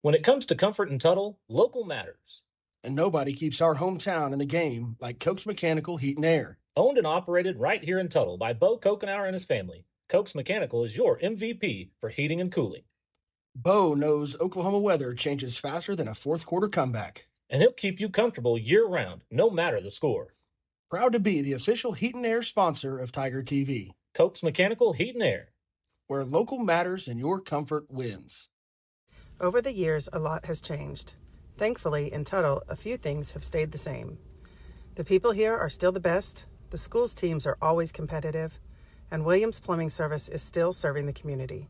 When it comes to comfort and Tuttle, local matters. And nobody keeps our hometown in the game like Coke's Mechanical Heat and Air. Owned and operated right here in Tuttle by Bo Kokenauer and his family, Koch's Mechanical is your MVP for heating and cooling. Bo knows Oklahoma weather changes faster than a fourth quarter comeback. And he'll keep you comfortable year-round, no matter the score. Proud to be the official Heat and Air sponsor of Tiger TV. Koch's Mechanical Heat and Air, where local matters and your comfort wins. Over the years, a lot has changed. Thankfully, in Tuttle, a few things have stayed the same. The people here are still the best, the school's teams are always competitive, and Williams Plumbing Service is still serving the community.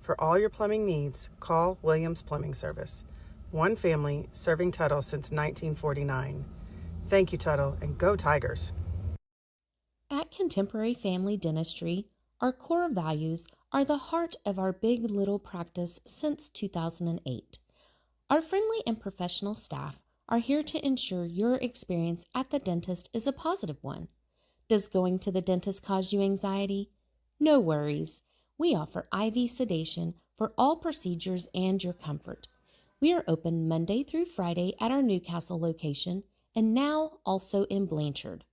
For all your plumbing needs, call Williams Plumbing Service. One family serving Tuttle since 1949. Thank you, Tuttle, and go Tigers. At Contemporary Family Dentistry, our core values are the heart of our Big Little practice since 2008. Our friendly and professional staff are here to ensure your experience at the dentist is a positive one. Does going to the dentist cause you anxiety? No worries. We offer IV sedation for all procedures and your comfort. We are open Monday through Friday at our Newcastle location and now also in Blanchard.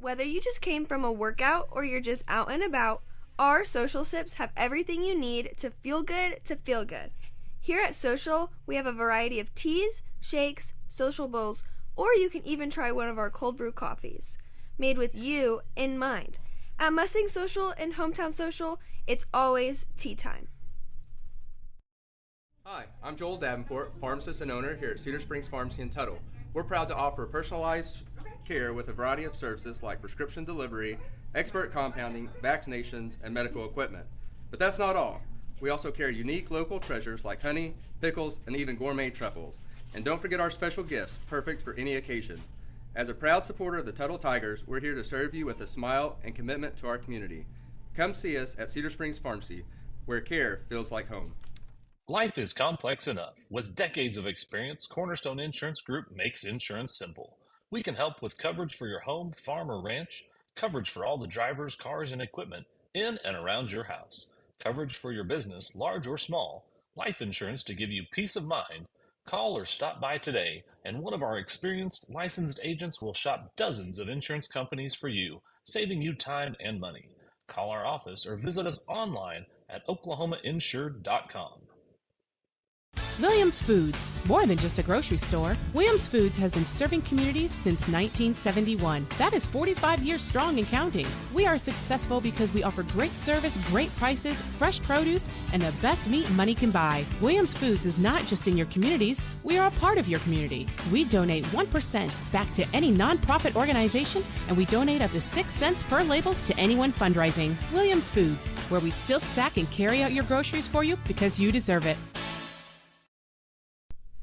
Whether you just came from a workout or you're just out and about, our Social Sips have everything you need to feel good to feel good. Here at Social, we have a variety of teas, shakes, social bowls, or you can even try one of our cold brew coffees, made with you in mind. At Mustang Social and Hometown Social, it's always tea time. Hi, I'm Joel Davenport, pharmacist and owner here at Cedar Springs Pharmacy in Tuttle. We're proud to offer personalized care with a variety of services like prescription delivery, expert compounding, vaccinations, and medical equipment. But that's not all. We also carry unique local treasures like honey, pickles, and even gourmet truffles. And don't forget our special gifts, perfect for any occasion. As a proud supporter of the Tuttle Tigers, we're here to serve you with a smile and commitment to our community. Come see us at Cedar Springs Pharmacy, where care feels like home. Life is complex enough. With decades of experience, Cornerstone Insurance Group makes insurance simple. We can help with coverage for your home, farm, or ranch, coverage for all the drivers, cars, and equipment in and around your house, coverage for your business, large or small, life insurance to give you peace of mind. Call or stop by today, and one of our experienced, licensed agents will shop dozens of insurance companies for you, saving you time and money. Call our office or visit us online at oklahomainsured.com. Williams Foods, more than just a grocery store. Williams Foods has been serving communities since 1971. That is 45 years strong and counting. We are successful because we offer great service, great prices, fresh produce, and the best meat money can buy. Williams Foods is not just in your communities, we are a part of your community. We donate 1% back to any nonprofit organization, and we donate up to 6 cents per labels to anyone fundraising. Williams Foods, where we still sack and carry out your groceries for you because you deserve it.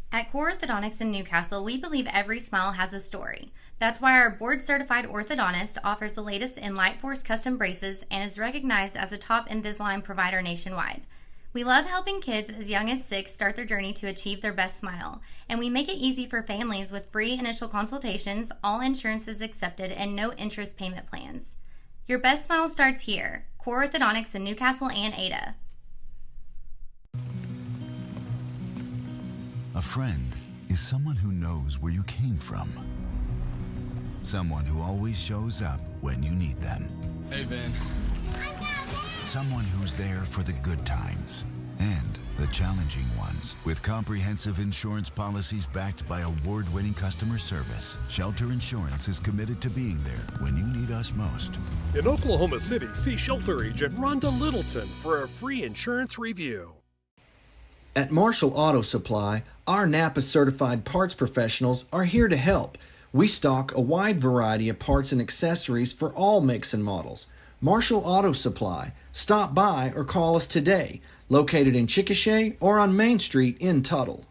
At Core Orthodontics in Newcastle, we believe every smile has a story. That's why our board-certified orthodontist offers the latest in Lightforce custom braces and is recognized as a top Invisalign provider nationwide. We love helping kids as young as 6 start their journey to achieve their best smile, and we make it easy for families with free initial consultations, all insurances accepted, and no interest payment plans. Your best smile starts here. Core Orthodontics in Newcastle and Ada. A friend is someone who knows where you came from. Someone who always shows up when you need them. Hey, Ben. Someone who's there for the good times and the challenging ones. With comprehensive insurance policies backed by award-winning customer service, Shelter Insurance is committed to being there when you need us most. In Oklahoma City, see Shelter Agent Rhonda Littleton for a free insurance review. At Marshall Auto Supply, our Napa certified parts professionals are here to help. We stock a wide variety of parts and accessories for all makes and models. Marshall Auto Supply. Stop by or call us today. Located in Chickasha or on Main Street in Tuttle.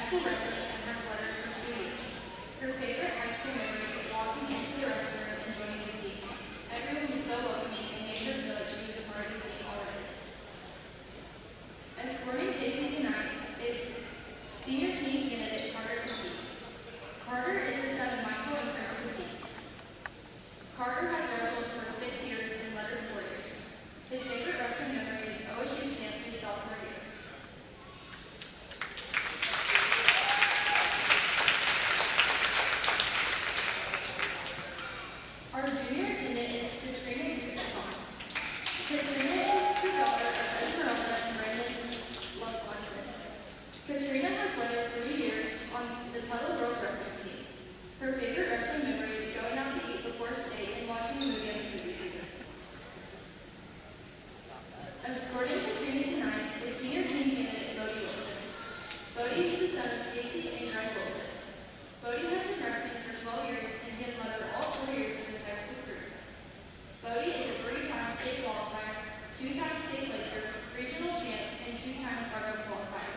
school wrestling and has lettered for 2 years. Her favorite high school memory is walking into the wrestling room and joining the team. Everyone was so welcoming and made her feel like she was a part of the team already. Escorting Casey tonight is senior team candidate Carter Cassine. Carter is the son of Michael and Chris Cassine. Carter has wrestled for 6 years and lettered 4 years. His favorite wrestling memory is OSU camp his sophomore year. Our junior attendant is Katrina Yusufon. Katrina is the daughter of Esmeralda and Brandon LaFontaine. Katrina has lettered 3 years on the Tuttle girls wrestling team. Her favorite wrestling memory is going out to eat before state and watching a movie at the movie theater. Escorting Katrina tonight is senior team candidate Bodie Wilson. Bodie is the son of Casey and Greg Wilson. Bodie has been wrestling for 12 years and he has lettered all 4 years of his high school career. Bodie is a 3-time state qualifier, 2-time state placer, regional champ, and 2-time Fargo qualifier.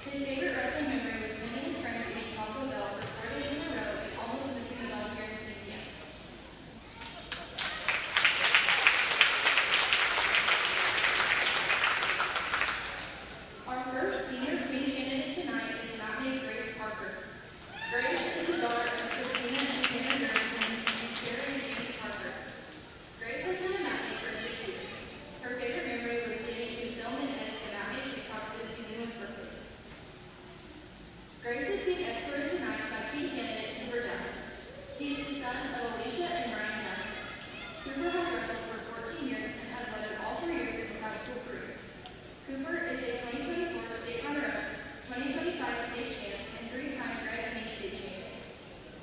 His favorite wrestling memory was spending his friends eating Taco Bell for 4 days in a row and almost missing the bus here at 2 p.m. Our first senior queen candidate tonight is not named Grace Parker. Grace is the daughter of Christina and Tanner Durrington and Carrie and Amy Parker. Grace has been a matmate for 6 years. Her favorite memory was getting to film and edit the matmate TikToks this season with Berkeley. Grace is being escorted tonight by team candidate Cooper Jackson. He is the son of Alicia and Brian Jackson. Cooper has wrestled for 14 years and has lettered all 3 years of his high school career. Cooper is a 2024 state runner-up, 2025 state champ, and 3-time Greg Henning state champion.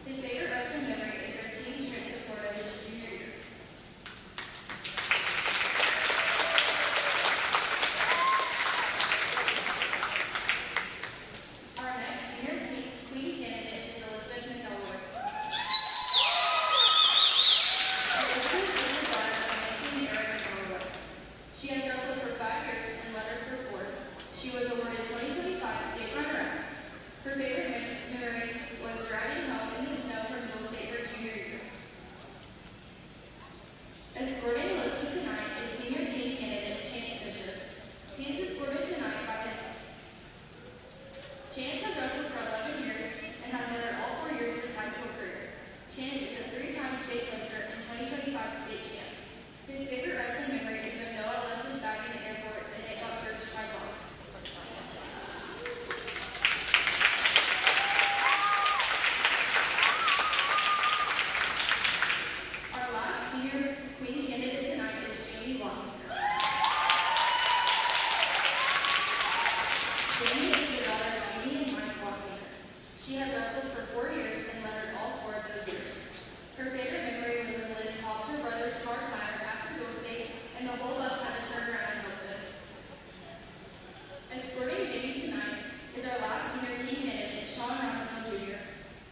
His favorite wrestling memory is their team's trip to Florida his junior year. Our next senior queen candidate is Elizabeth McElroy. Elizabeth is the daughter of Mason and Eric McElroy. She has wrestled for 5 years and lettered for 4. She was awarded 2025 state runner-up. Her favorite memory was driving home in the snow from Dual State her junior year. Escorting Elizabeth tonight is senior team candidate Chance Fisher. He is escorted tonight by his Chance has wrestled for 11 years and has lettered all 4 years of his high school career. Chance is a 3-time state placer and 2025 state champ. His favorite wrestling memory is when Noah left his bag in the airport and it got searched by dogs. Our last senior queen candidate tonight is Jamie Wassinger. Jamie is the daughter of Amy and Mike Wassinger. She has wrestled for 4 years and lettered all 4 of those years. Her favorite memory was when Liz popped her brother's car tire after Dual State and the whole bus had to turn around and help them. Escorting Jamie tonight is our last senior team candidate, Sean Ransdale Jr.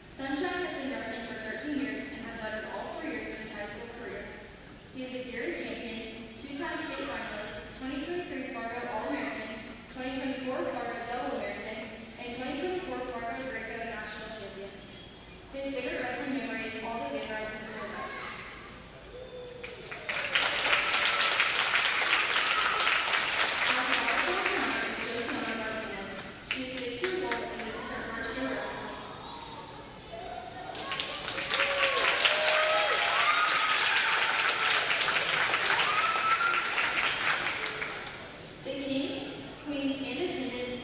Sunshine has been wrestling for 13 years and has lettered all 4 years of his high school career. He is a Gary champion, 2-time state finalist, 2023 Fargo All-American, 2024 Fargo Double American, and 2024 Fargo Greco National Champion. His favorite wrestling memory is all the van rides in Florida. Our flower girl tonight is Josiana Martinez. She is 6 years old and this is her first year wrestling. The king, queen, and attendants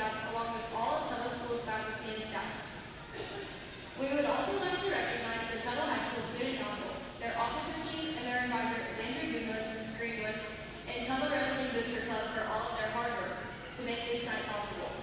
staff along with all of Tuttle School's faculty and staff. We would also like to recognize the Tuttle High School Student Council, their officer team, and their advisor, Landry Greenwood, and Tuttle Wrestling Booster Club for all of their hard work to make this night possible.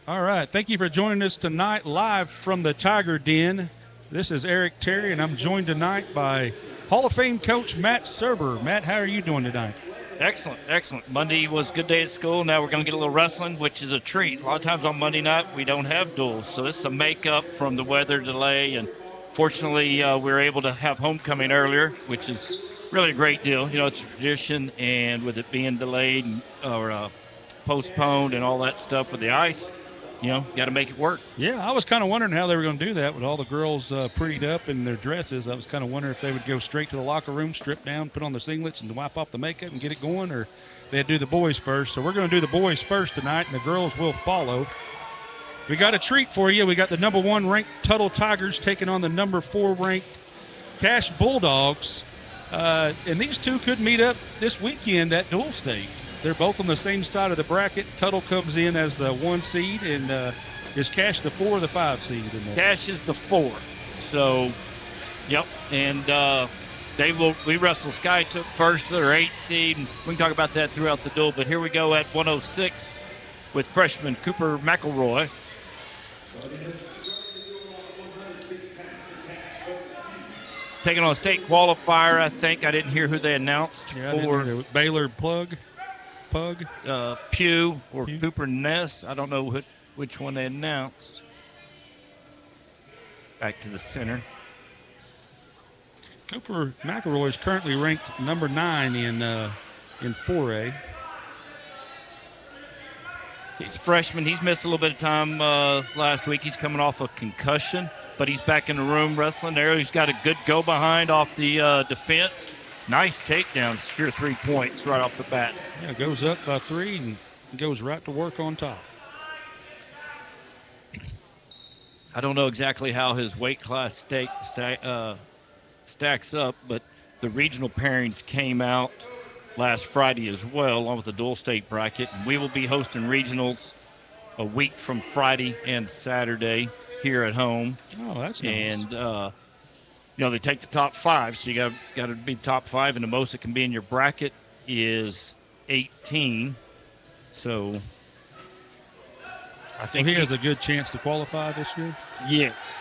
All right. Thank you for joining us tonight live from the Tiger Den. This is Eric Terry, and I'm joined tonight by Hall of Fame coach Matt Serber. Matt, how are you doing tonight? Excellent, excellent. Monday was a good day at school. Now we're going to get a little wrestling, which is a treat. A lot of times on Monday night, we don't have duels. So this is a makeup from the weather delay. And fortunately, we were able to have homecoming earlier, which is really a great deal. You know, it's a tradition, and with it being delayed or postponed and all that stuff with the ice, you know, got to make it work. Yeah, I was kind of wondering how they were going to do that with all the girls prettied up in their dresses. I was kind of wondering if they would go straight to the locker room, strip down, put on their singlets, and wipe off the makeup and get it going, or they'd do the boys first. So we're going to do the boys first tonight, and the girls will follow. We got a treat for you. We got the number 1 ranked Tuttle Tigers taking on the number 4 ranked Cache Bulldogs. And these two could meet up this weekend at dual state. They're both on the same side of the bracket. Tuttle comes in as the 1 seed, and is Cache the 4 or the 5 seed? Cache is the 4. So, yep. And we wrestle Sky took first, their 8 seed. And we can talk about that throughout the duel. But here we go at 106 with freshman Cooper McElroy. Taking on a state qualifier, I think. I didn't hear who they announced. Yeah, for Baylor Pug, Pew, or Pew. Cooper Ness. I don't know which one they announced. Back to the center. Cooper McElroy is currently ranked number 9 in 4A. He's a freshman. He's missed a little bit of time last week. He's coming off a concussion, but he's back in the room wrestling there. He's got a good go behind off the defense. Nice takedown, secure 3 points right off the bat. Yeah, goes up by 3 and goes right to work on top. I don't know exactly how his weight class stacks up, but the regional pairings came out last Friday as well, along with the dual state bracket. And we will be hosting regionals a week from Friday and Saturday here at home. Oh, that's nice. And they take the top 5, so you got to be top 5, and the most that can be in your bracket is 18. So I think he has a good chance to qualify this year. Yes.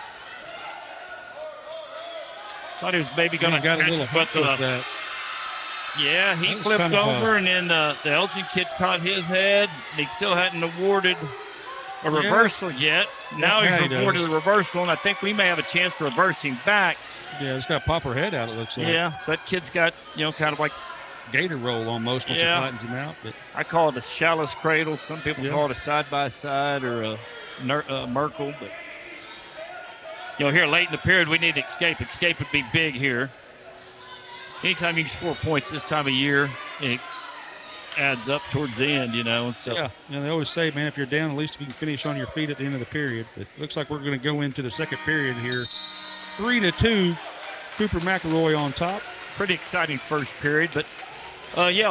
Thought he was maybe going to got a little hook with that. Yeah, he flipped over, and then the Elgin kid caught his head, and he still hadn't awarded a reversal yet. Now he's awarded the reversal, and I think we may have a chance to reverse him back. Yeah, he's got to pop her head out, it looks like. Yeah, so that kid's got, kind of like gator roll almost once it flattens him out. But I call it a chalice cradle. Some people call it a side-by-side or a Merkle. But, here late in the period, we need escape. Escape would be big here. Anytime you can score points this time of year, it adds up towards the end, So. Yeah, they always say, man, if you're down, at least if you can finish on your feet at the end of the period. But it looks like we're going to go into the second period here. 3-2, Cooper McElroy on top. Pretty exciting first period, but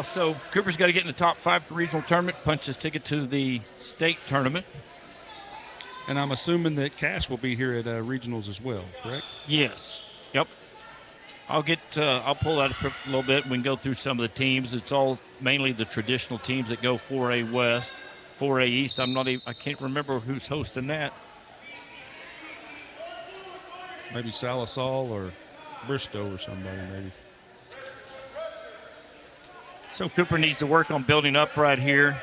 so Cooper's got to get in the top 5 to regional tournament, punch his ticket to the state tournament. And I'm assuming that Cash will be here at regionals as well, correct? Yes. Yep. I'll pull that up a little bit and we can go through some of the teams. It's all mainly the traditional teams that go 4A West, 4A East. I can't remember who's hosting that. Maybe Salisal or Bristow or somebody, maybe. So Cooper needs to work on building up right here.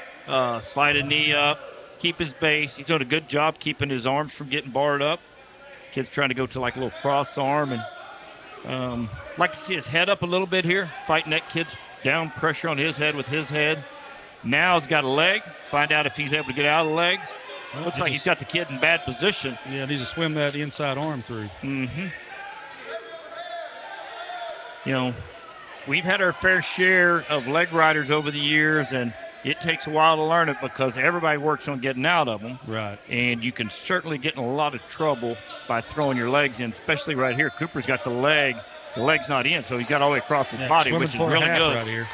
Slide a knee up, keep his base. He's doing a good job keeping his arms from getting barred up. Kid's trying to go to like a little cross arm, and like to see his head up a little bit here, fighting that kid's down pressure on his head with his head. Now he's got a leg. Find out if he's able to get out of the legs. Looks like he's got the kid in bad position. Yeah, needs to swim that inside arm through. Mm-hmm. We've had our fair share of leg riders over the years, and it takes a while to learn it because everybody works on getting out of them. Right. And you can certainly get in a lot of trouble by throwing your legs in, especially right here. Cooper's got the leg. The leg's not in, so he's got all the way across his body, which is really good. Right here.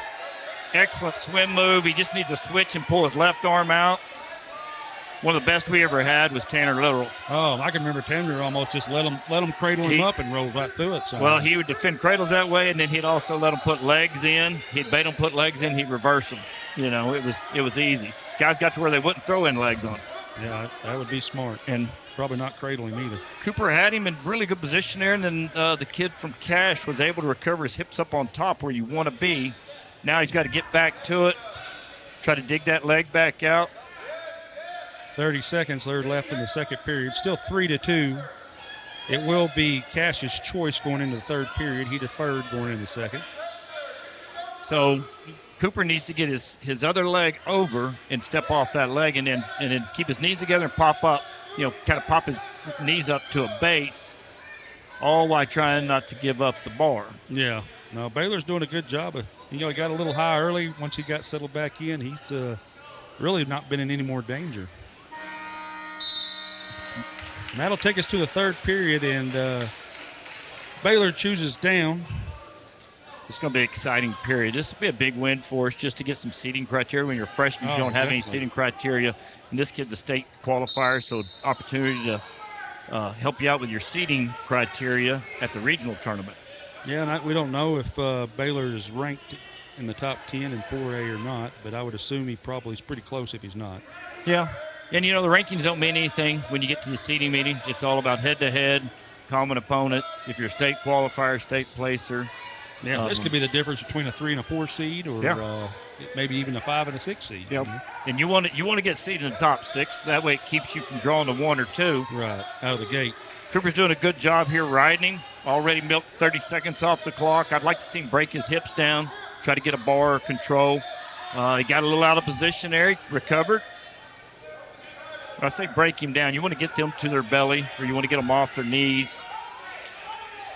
Excellent swim move. He just needs to switch and pull his left arm out. One of the best we ever had was Tanner Little. Oh, I can remember Tanner almost just let him cradle him up and roll right through it. So. Well, he would defend cradles that way, and then he'd also let him put legs in. He'd bait him put legs in. He'd reverse them. It was easy. Guys got to where they wouldn't throw in legs on him. Yeah, that would be smart. And probably not cradling either. Cooper had him in really good position there, and then the kid from Cash was able to recover his hips up on top where you want to be. Now he's got to get back to it, try to dig that leg back out. 30 seconds there left in the second period. Still 3-2. It will be Cash's choice going into the third period. He deferred going into the second. So Cooper needs to get his other leg over and step off that leg and then keep his knees together and pop up, kind of pop his knees up to a base, all while trying not to give up the bar. Yeah. No, Baylor's doing a good job. He got a little high early. Once he got settled back in, he's really not been in any more danger. And that'll take us to the third period, and Baylor chooses down. It's going to be an exciting period. This will be a big win for us just to get some seeding criteria. When you're a freshman, you don't have any seeding criteria. And this kid's a state qualifier, so opportunity to help you out with your seeding criteria at the regional tournament. Yeah, and we don't know if Baylor is ranked in the top 10 in 4A or not, but I would assume he probably is pretty close if he's not. Yeah. And, the rankings don't mean anything when you get to the seeding meeting. It's all about head-to-head, common opponents. If you're a state qualifier, state placer. Yeah, this could be the difference between a 3 and a 4 seed, or maybe even a 5 and a 6 seed. Yep. And you want to get seeded in the top 6. That way it keeps you from drawing to 1 or 2. Right, out of the gate. Cooper's doing a good job here riding him. Already milked 30 seconds off the clock. I'd like to see him break his hips down, try to get a bar or control. He got a little out of position there. He recovered. I say break him down. You want to get them to their belly, or you want to get them off their knees.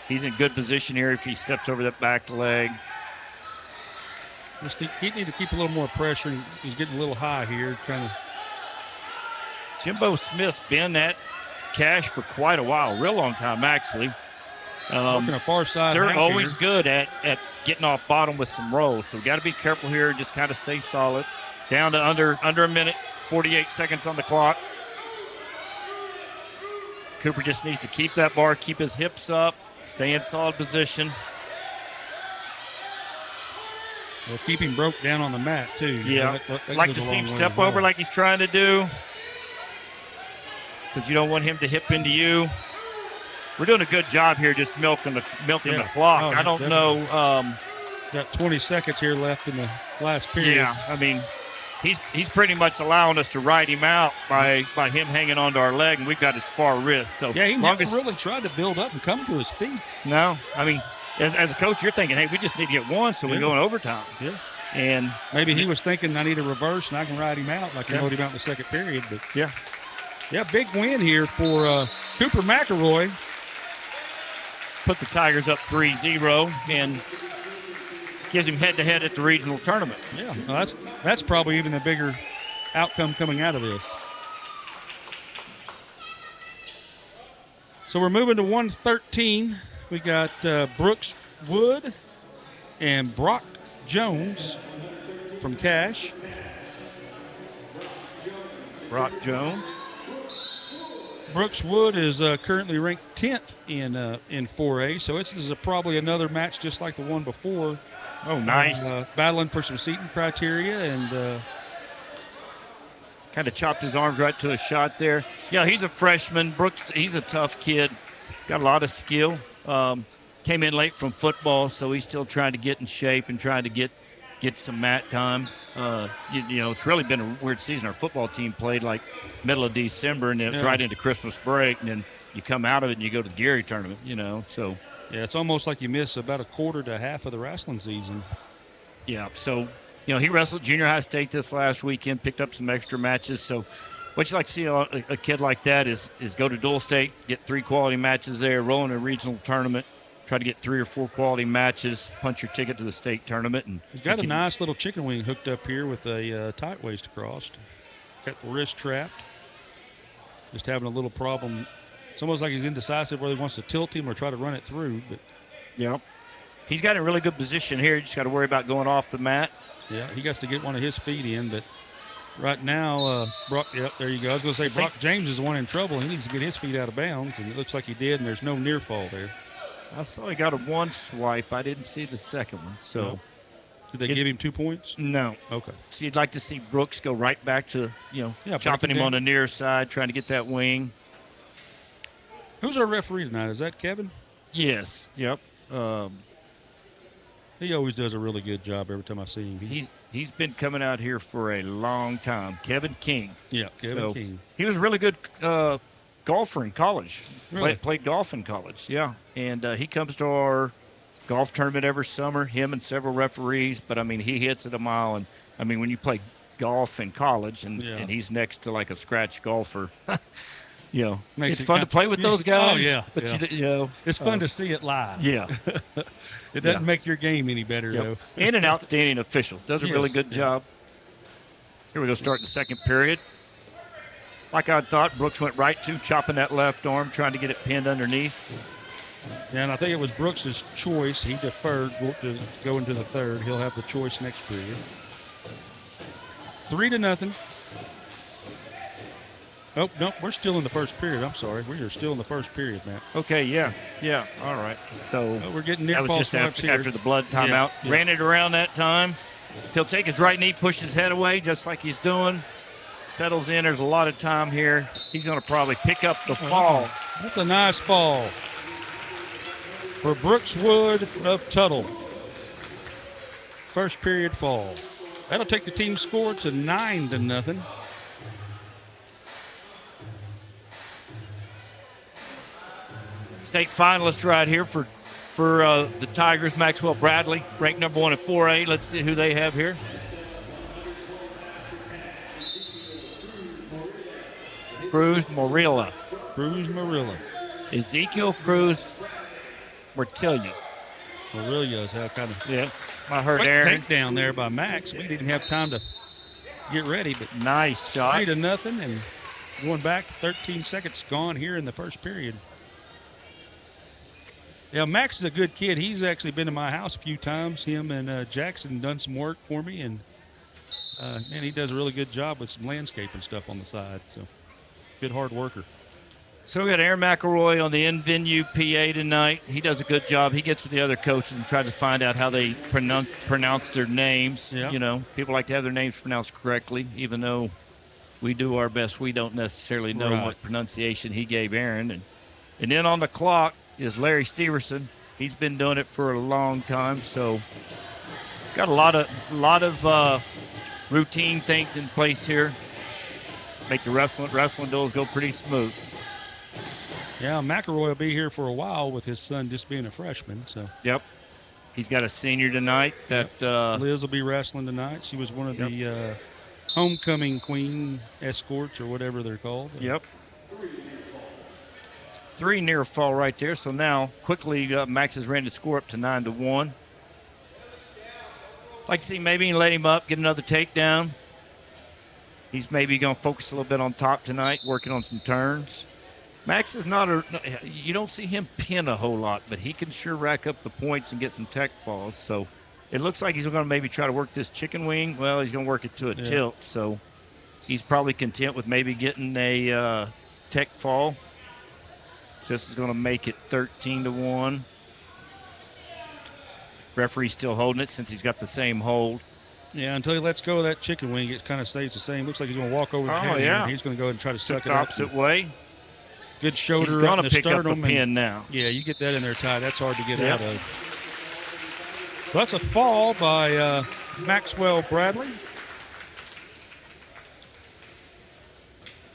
He's in good position here if he steps over that back leg. He need to keep a little more pressure. He's getting a little high here. Jimbo Smith's been at Cash for quite a while, real long time actually. Working a far side. They're half always here. good at getting off bottom with some rolls, so we got to be careful here and just kind of stay solid. Down to under a minute, 48 seconds on the clock. Cooper just needs to keep that bar, keep his hips up, stay in solid position. Well, keep him broke down on the mat, too. Yeah, that like goes to a see long him way step as well. over like he's trying to do, because you don't want him to hip into you. We're doing a good job here just milking the clock. Oh, I don't know. Got 20 seconds here left in the last period. Yeah, I mean, he's pretty much allowing us to ride him out by him hanging onto our leg, and we've got his far wrist. So Yeah, he never really tried to build up and come to his feet. No, I mean, as a coach, you're thinking, hey, we just need to get one so we go in overtime. Yeah. And maybe he was thinking, I need a reverse and I can ride him out like he rode him out in the second period. But yeah, big win here for Cooper McElroy. Put the Tigers up 3-0 and gives him head-to-head at the regional tournament. Yeah, well, that's probably even a bigger outcome coming out of this. So we're moving to 113. We got Brooks Wood and Brock Jones from Cash. Brock Jones. Brooks Wood is currently ranked 10th in 4A, so this is probably another match just like the one before. Oh, nice. Battling for some seating criteria and kind of chopped his arms right to a shot there. Yeah, he's a freshman. Brooks, he's a tough kid. Got a lot of skill. Came in late from football, so he's still trying to get in shape and trying to get some mat time. You know, it's really been a weird season. Our football team played like middle of December, and then it's right into Christmas break, and then you come out of it and you go to the Gary tournament, you know. So yeah, it's almost like you miss about a quarter to half of the wrestling season. Yeah, so, you know, he wrestled junior high state this last weekend, picked up some extra matches. So what you like to see a kid like that is go to dual state, get 3 quality matches there, roll in a regional tournament, try to get 3 or 4 quality matches, punch your ticket to the state tournament. And he's got a nice little chicken wing hooked up here with a tight waist across. Got the wrist trapped. Just having a little problem. It's almost like he's indecisive whether he wants to tilt him or try to run it through. But yeah, he's got a really good position here. You just got to worry about going off the mat. Yeah, he got to get one of his feet in. But right now, Brock, yep, there you go. I was going to say Brock James is the one in trouble. He needs to get his feet out of bounds, and it looks like he did, and there's no near fall there. I saw he got a 1 swipe. I didn't see the second one. So, no. Did they give him 2 points? No. Okay. So you'd like to see Brooks go right back to, chopping him on the near side, trying to get that wing. Who's our referee tonight? Is that Kevin? Yes. Yep. He always does a really good job every time I see him. He's been coming out here for a long time. Kevin King. Yeah, Kevin King. He was a really good golfer in college. Really? Played golf in college, yeah. And he comes to our golf tournament every summer, him and several referees. But, I mean, he hits it a mile. And, I mean, when you play golf in college and he's next to, like, a scratch golfer, it's fun to play with those guys. Oh, yeah. But, it's fun to see it live. Yeah. It doesn't make your game any better, though. And an outstanding official. Does a really good job. Here we go, starting the second period. Like I thought, Brooks went right to chopping that left arm, trying to get it pinned underneath. And I think it was Brooks's choice. He deferred to go into the third. He'll have the choice next period. 3-0. Oh, no, we're still in the first period. I'm sorry. We are still in the first period, Matt. Okay, yeah. All right. So we're getting near that was false just starts after the blood timeout. Yeah. Ran it around that time. He'll take his right knee, push his head away, just like he's doing. Settles in. There's a lot of time here. He's going to probably pick up the fall. That's a nice fall for Brooks Wood of Tuttle. First period fall. That'll take the team score to 9-0. State finalist right here for the Tigers, Maxwell Bradley, ranked number 1 at 4A. Let's see who they have here. Cruz Morilla. Ezekiel Cruz Mortilla. Morilla's had kind of I heard quick Aaron takedown there by Max. We didn't have time to get ready, but nice shot. 3-0, and Going back, 13 seconds gone here in the first period. Yeah, Max is a good kid. He's actually been to my house a few times. Him and Jackson done some work for me, and man, he does a really good job with some landscaping stuff on the side. So, good hard worker. So we got Aaron McElroy on the in-venue PA tonight. He does a good job. He gets with the other coaches and tries to find out how they pronounce their names. Yep. You know, people like to have their names pronounced correctly, even though we do our best. We don't necessarily know what pronunciation he gave Aaron. And then on the clock is Larry Steverson. He's been doing it for a long time, so got a lot of routine things in place here. Make the wrestling duels go pretty smooth. Yeah, McElroy will be here for a while with his son just being a freshman. So. Yep. He's got a senior tonight. Liz will be wrestling tonight. She was one of the homecoming queen escorts or whatever they're called. Yep. 3 near fall right there. So now quickly Max has ran the score up to 9-1. Like to see maybe let him up, get another takedown. He's maybe going to focus a little bit on top tonight, working on some turns. Max is you don't see him pin a whole lot, but he can sure rack up the points and get some tech falls. So it looks like he's going to maybe try to work this chicken wing. Well, he's going to work it to a tilt. So he's probably content with maybe getting a tech fall. So this is going to make it 13-1. Referee's still holding it since he's got the same hold. Yeah, until he lets go of that chicken wing, it kind of stays the same. Looks like he's going to walk over the head. Yeah. And he's going to go ahead and try to suck it up. up. Opposite way. Good shoulder. He's going to pick up the pin now. Yeah, you get that in there tight. That's hard to get out of. So that's a fall by Maxwell Bradley.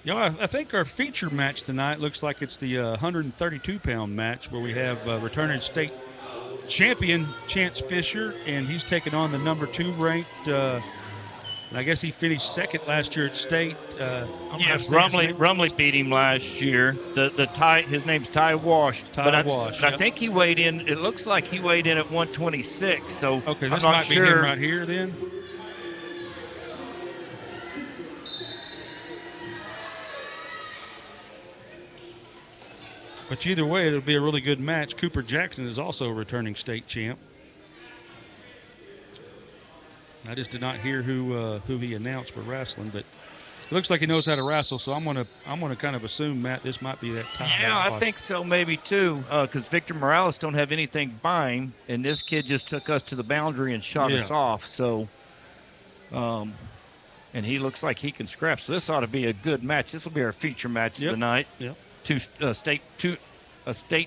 You know, I think our feature match tonight looks like it's the 132-pound match where we have returning state champion Chance Fisher, and he's taking on the number 2 ranked. And I guess he finished second last year at state. Yes, Rumley beat him last year. The Ty, his name's Ty Wash. Wash. I think he weighed in. It looks like he weighed in at 126. So okay, this I'm might not sure. be him right here then. But either way, it'll be a really good match. Cooper Jackson is also a returning state champ. I just did not hear who he announced for wrestling, but it looks like he knows how to wrestle. So I'm gonna kind of assume, Matt, this might be that time. Yeah, I think so, maybe too, because Victor Morales don't have anything by him, and this kid just took us to the boundary and shot us off. So, and he looks like he can scrap. So this ought to be a good match. This will be our feature match of the night. Yep. A state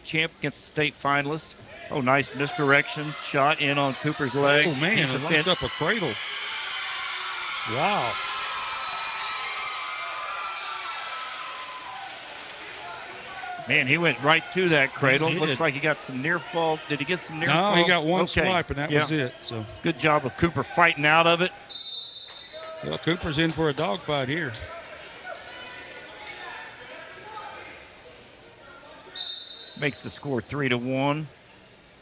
champ against a state finalist. Oh, nice misdirection shot in on Cooper's legs. Oh, man, it locked up a cradle. Wow. Man, he went right to that cradle. Looks like he got some near fall. Did he get some near fall? No, he got one swipe, and that was it. So good job of Cooper fighting out of it. Well, Cooper's in for a dogfight here. Makes the score 3-1.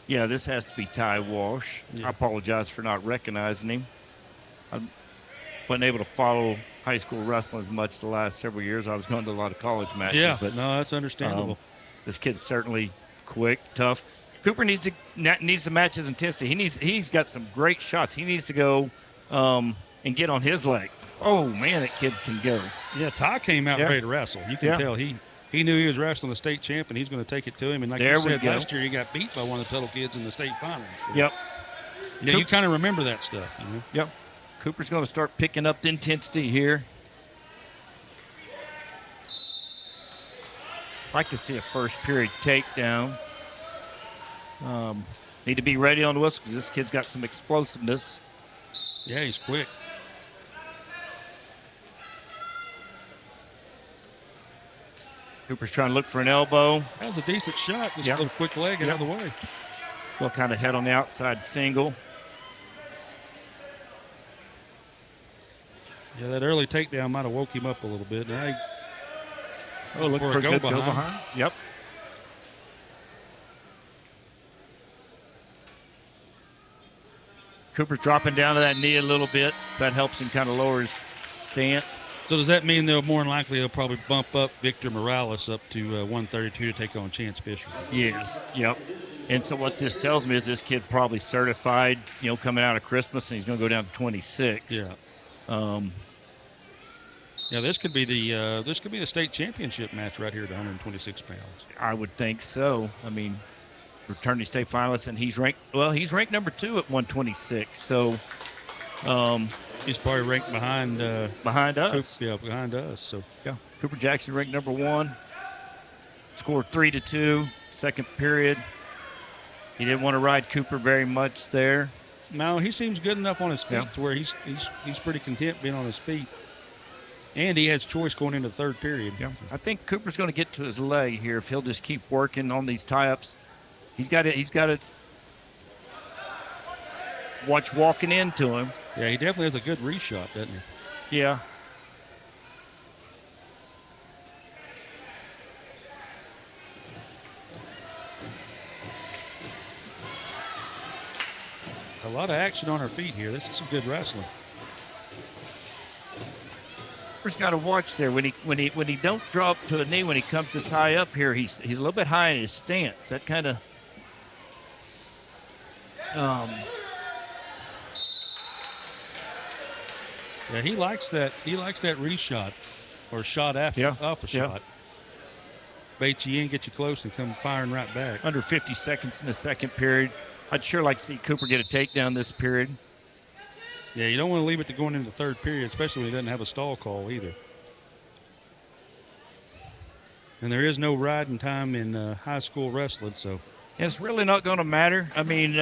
Yeah, this has to be Ty Walsh. Yeah. I apologize for not recognizing him. I wasn't able to follow high school wrestling as much the last several years. I was going to a lot of college matches. Yeah, but no, that's understandable. This kid's certainly quick, tough. Cooper needs to match his intensity. He's got some great shots. He needs to go and get on his leg. Oh man, that kid can go. Yeah, Ty came out ready to wrestle. You can tell he knew he was wrestling the state champ, and he's going to take it to him. And like you said, last year he got beat by one of the Tuttle kids in the state finals. So. Yep. Yeah, you kind of remember that stuff. You know? Yep. Cooper's going to start picking up the intensity here. Like to see a first period takedown. Need to be ready on the whistle because this kid's got some explosiveness. Yeah, he's quick. Cooper's trying to look for an elbow. That was a decent shot. Just a little quick leg out of the way. Well, kind of head on the outside single. Yeah, that early takedown might have woke him up a little bit. Now look for a good go behind. Yep. Cooper's dropping down to that knee a little bit, so that helps him kind of lower his stance. So does that mean they'll more than likely they'll probably bump up Victor Morales up to 132 to take on Chance Fisher? Yes. Yep. And so what this tells me is this kid probably certified, coming out of Christmas, and he's going to go down to 26. Yeah. Yeah, this could be the state championship match right here at 126 pounds. I would think so. I mean, returning state finalist, and he's ranked number 2 at 126. So he's probably ranked behind us. Behind us. So yeah, Cooper Jackson ranked number 1. Scored 3-2, second period. He didn't want to ride Cooper very much there. No, he seems good enough on his feet to where he's pretty content being on his feet. And he has choice going into the third period. Yeah. I think Cooper's going to get to his leg here if he'll just keep working on these tie-ups. He's got to watch walking into him. Yeah, he definitely has a good reshot, doesn't he? Yeah. A lot of action on her feet here. This is some good wrestling. Cooper's got to watch there when he don't drop to a knee when he comes to tie up here. He's a little bit high in his stance. That kind of yeah, he likes that reshot or shot after off a shot. Bait you in, get you close, and come firing right back. Under 50 seconds in the second period. I'd sure like to see Cooper get a takedown this period. Yeah, you don't want to leave it to going into the third period, especially when he doesn't have a stall call either. And there is no riding time in high school wrestling, so. It's really not going to matter. I mean,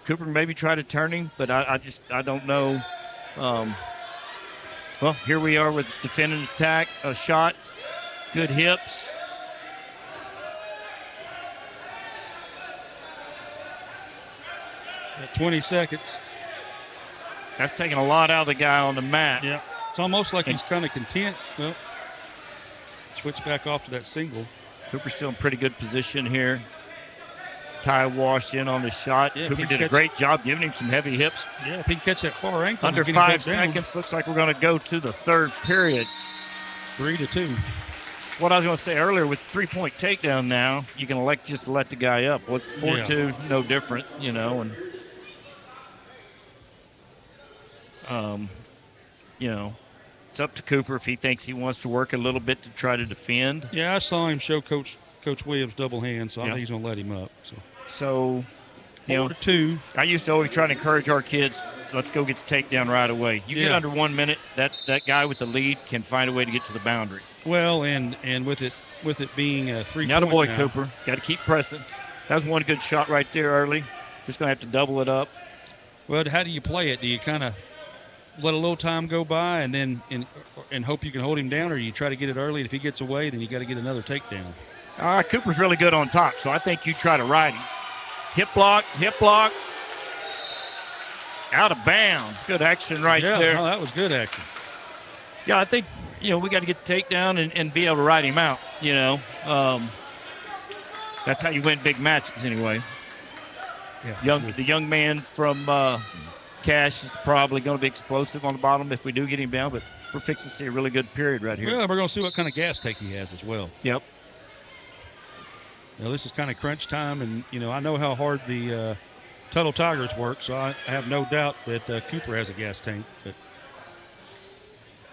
Cooper maybe try to turn him, but I don't know. Well, here we are with defending attack, a shot, good hips. At 20 seconds. That's taking a lot out of the guy on the mat. Yeah. It's almost like he's kind of content. Well, switch back off to that single. Cooper's still in pretty good position here. Ty washed in on the shot. Yeah, Cooper did a great job giving him some heavy hips. Yeah, if he can catch that far ankle. Under 5 seconds, looks like we're going to go to the third period. 3-2. What I was going to say earlier, with 3-point takedown now, you can elect just to let the guy up. 4-2 is no different, and it's up to Cooper if he thinks he wants to work a little bit to try to defend. Yeah, I saw him show Coach Williams double hands, so I think he's going to let him up. So 4-2. I used to always try to encourage our kids, let's go get the takedown right away. You get under 1 minute, that guy with the lead can find a way to get to the boundary. Well, and with it being a 3-point now. Boy, Cooper, got to keep pressing. That was one good shot right there early. Just going to have to double it up. Well, how do you play it? Do you kind of let a little time go by and then and hope you can hold him down, or you try to get it early? If he gets away, then you got to get another takedown. Cooper's really good on top, so I think you try to ride him. Hip block. Out of bounds. Good action right there. Yeah, that was good action. Yeah, I think, we got to get the takedown and be able to ride him out, That's how you win big matches anyway. Yeah, the young man from Cash is probably going to be explosive on the bottom if we do get him down, but we're fixing to see a really good period right here. Well, we're going to see what kind of gas tank he has as well. Yep. This is kind of crunch time, and, I know how hard the Tuttle Tigers work, so I have no doubt that Cooper has a gas tank. But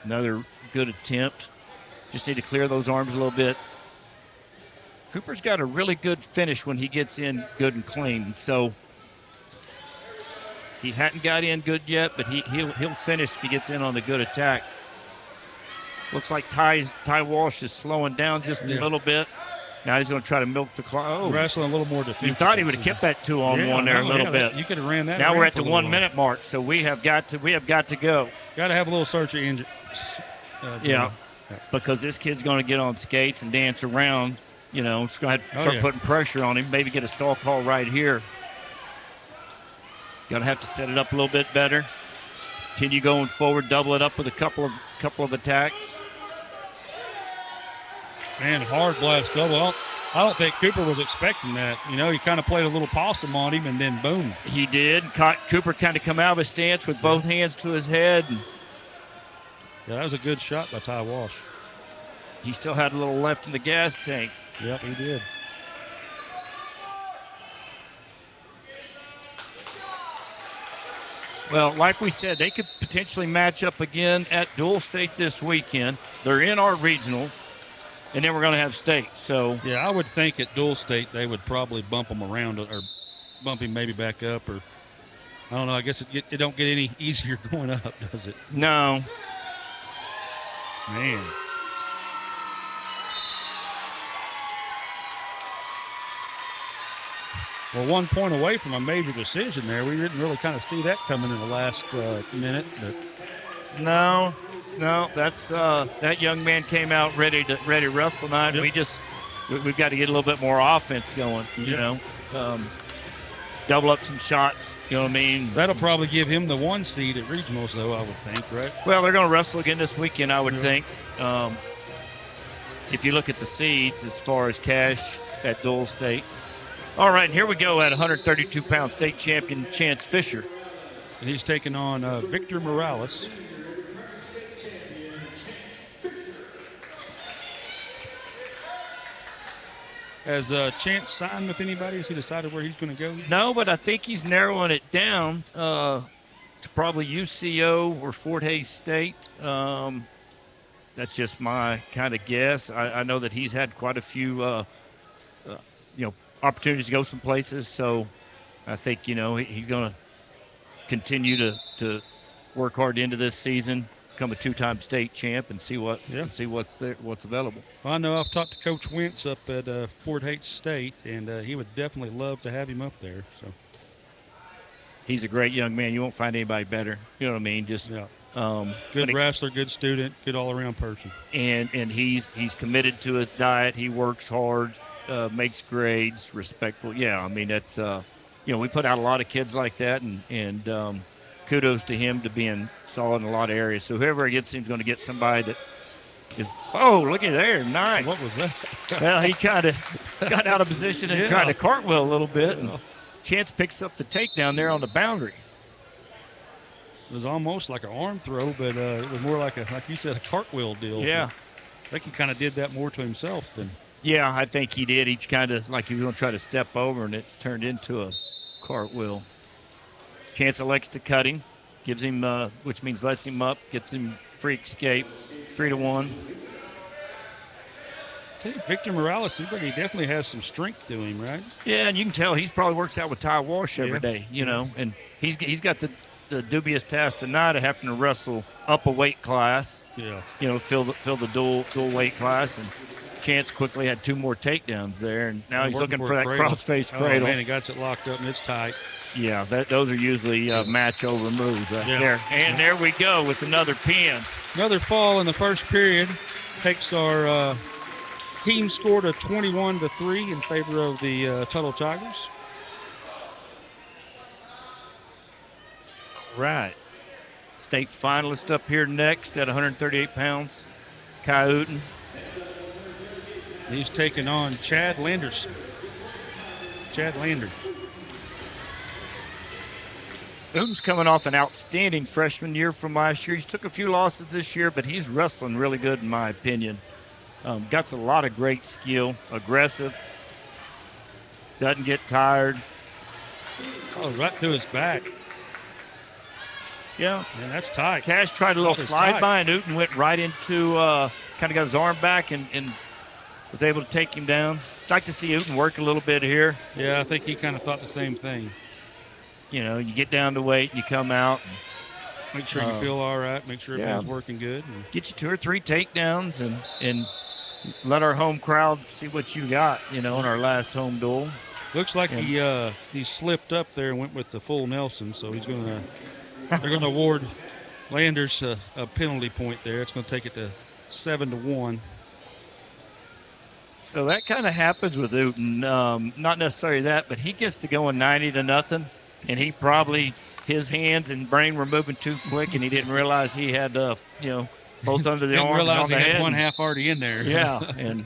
another good attempt. Just need to clear those arms a little bit. Cooper's got a really good finish when he gets in good and clean, so he hadn't got in good yet, but he'll finish if he gets in on the good attack. Looks like Ty Walsh is slowing down just a little bit. Now he's going to try to milk the clock. Oh. Wrestling a little more defensive. You thought he would have kept that 2-on-1 there a little bit. You could have ran that. Now we're at the 1 minute mark, so we have got to go. Got to have a little search engine. Because this kid's going to get on skates and dance around. It's going to start putting pressure on him. Maybe get a stall call right here. Going to have to set it up a little bit better. Continue going forward. Double it up with a couple of attacks. Man, hard blast double. I don't think Cooper was expecting that. He kind of played a little possum on him, and then boom. He did. Caught Cooper kind of come out of his stance with both hands to his head. And Yeah, that was a good shot by Ty Walsh. He still had a little left in the gas tank. Yep, he did. Well, like we said, they could potentially match up again at Dual State this weekend. They're in our regional, and then we're going to have state. So yeah, I would think at Dual State they would probably bump him around or bump him maybe back up, or I don't know. I guess it don't get any easier going up, does it? No. Man. Well, 1 point away from a major decision there. We didn't really kind of see that coming in the last minute. But No, that's that young man came out ready to wrestle tonight. Yep. We've got to get a little bit more offense going. You know, double up some shots. You know what I mean? That'll probably give him the 1 seed at regionals, though, I would think, right? Well, they're going to wrestle again this weekend, I would think. If you look at the seeds as far as Cash at Dual State. All right, and here we go at 132-pound state champion Chance Fisher. And he's taking on Victor Morales. Has Chance signed with anybody? Has he decided where he's going to go? No, but I think he's narrowing it down to probably UCO or Fort Hays State. That's just my kind of guess. I know that he's had quite a few, opportunities to go some places. So I think, he's going to continue to work hard into this season, become a 2-time state champ, and see what's there, what's available. Well, I know I've talked to Coach Wentz up at Fort Hays State, and he would definitely love to have him up there. So he's a great young man. You won't find anybody better. You know what I mean? Just good wrestler, good student, good all-around person. And he's committed to his diet. He works hard, makes grades, respectful. Yeah, I mean that's we put out a lot of kids like that, and kudos to him to being solid in a lot of areas. So whoever gets him is going to get somebody that is. Oh, looky there, nice. What was that? Well, he kind of got out of position and tried to cartwheel a little bit, and Chance picks up the takedown there on the boundary. It was almost like an arm throw, but it was more like you said, a cartwheel deal. Yeah. I think he kind of did that more to himself than. Yeah, I think he did. He kind of like he was going to try to step over, and it turned into a cartwheel. Chance elects to cut him, gives him, which means lets him up, gets him free escape, 3-1. Victor Morales seems like he definitely has some strength to him, right? Yeah, and you can tell he's probably works out with Ty Walsh every day, and he's got the dubious task tonight of having to wrestle up a weight class. Yeah. Fill the dual weight class, and Chance quickly had 2 more takedowns there, and now he's looking for that crossface cradle. Oh man, he got it locked up and it's tight. Yeah, those are usually match over moves right there. And there we go with another pin. Another fall in the first period takes our team score to 21-3 in favor of the Tuttle Tigers. Right. State finalist up here next at 138 pounds, Kai Uten. He's taking on Chad Landers. Chad Lander. Uten's coming off an outstanding freshman year from last year. He's took a few losses this year, but he's wrestling really good in my opinion. Got a lot of great skill, aggressive, doesn't get tired. Oh, right to his back. Yeah. Man, that's tight. Cash tried a little slide by, and Uten went right into, kind of got his arm back and was able to take him down. I'd like to see Uten work a little bit here. Yeah, I think he kind of thought the same thing. You get down to weight, and you come out. Make sure you feel all right. Make sure everything's working good. Get you 2 or 3 takedowns and let our home crowd see what you got, in our last home duel. Looks like he slipped up there and went with the full Nelson, so they're going to award Landers a penalty point there. It's going to take it to 7-1. So that kind of happens with Uten. Not necessarily that, but he gets to going 90-0, and he probably his hands and brain were moving too quick, and he didn't realize he had both under the arms realize on the he head. had one half already in there. Yeah, and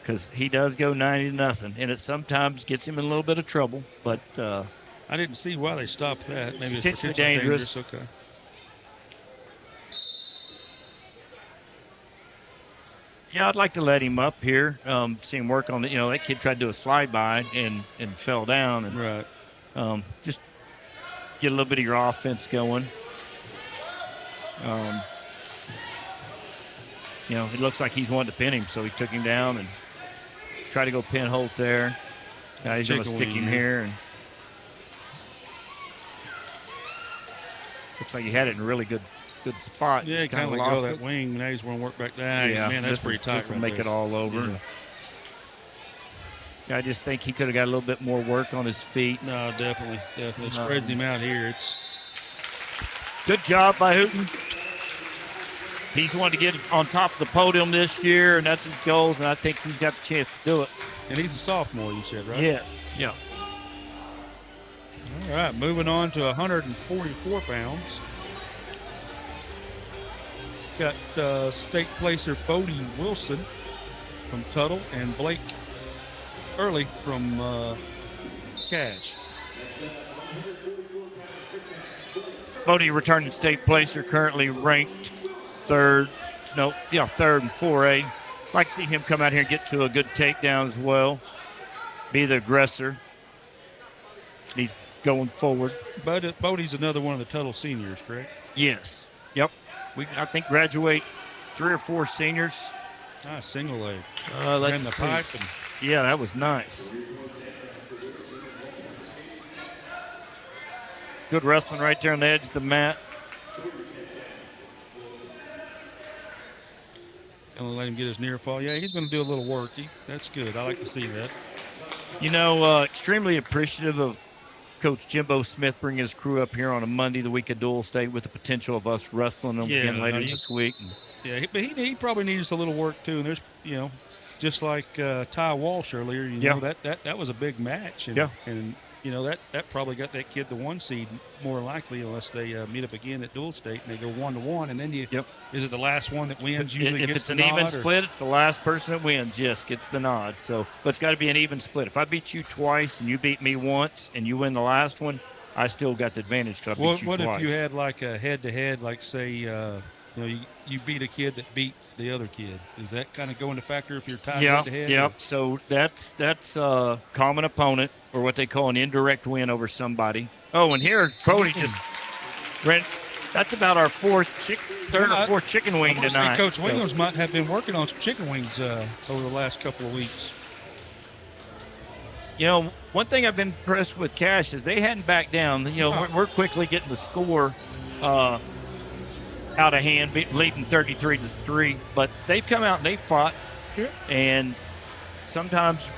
because he does go 90-0, and it sometimes gets him in a little bit of trouble. But I didn't see why they stopped that. Maybe it's potentially dangerous. Okay. Yeah, I'd like to let him up here, see him work on it. That kid tried to do a slide by and fell down. And, right. Just get a little bit of your offense going. It looks like he's wanting to pin him, so he took him down and tried to go pin Holt there. Now he's going to stick him here. And looks like he had it in a really good spot. Yeah, he kind of let go of that wing. Now he's going to work back down. Yeah, man, that's pretty tight. This will make it all over. Yeah. I just think he could have got a little bit more work on his feet. No, definitely. Spreads him out here. It's good job by Hooten. He's wanted to get on top of the podium this year, and that's his goals, and I think he's got the chance to do it. And he's a sophomore, you said, right? Yes. Yeah. All right, moving on to 144 pounds. Got state placer Bodie Wilson from Tuttle and Blake Early from Cash. Bodie returning state placer, currently ranked third in 4A. Like to see him come out here and get to a good takedown as well. Be the aggressor. He's going forward. But Bodie's another one of the Tuttle seniors, correct? Yes. Yep. I think graduate 3 or 4 seniors. Single leg. Let's see. Pipe yeah, that was nice. Good wrestling right there on the edge of the mat. Gonna let him get his near fall. Yeah, he's going to do a little work. That's good. I like to see that. Extremely appreciative of Coach Jimbo Smith bringing his crew up here on a Monday, the week of Dual State, with the potential of us wrestling them again later this week. Yeah, but he probably needs a little work too. And there's, just like Ty Walsh earlier, that was a big match. And, and that probably got that kid the 1 seed more likely, unless they meet up again at Dual State and they go 1-1, and then is it the last one that wins usually? If gets it's the an nod, even split, it's the last person that wins. Yes, gets the nod. So, but it's got to be an even split. If I beat you twice and you beat me once and you win the last one, I still got the advantage because I beat you twice. What if you had like a head-to-head, like say you beat a kid that beat the other kid? Does that kind of go into factor if you're tied head-to-head? Yep. So that's a common opponent, or what they call an indirect win over somebody. Oh, and here Cody just ran. That's about our third or fourth chicken wing tonight. Coach Williams might have been working on some chicken wings over the last couple of weeks. One thing I've been impressed with Cash is they hadn't backed down. We're quickly getting the score out of hand, leading 33-3. But they've come out and they fought. Yeah. And sometimes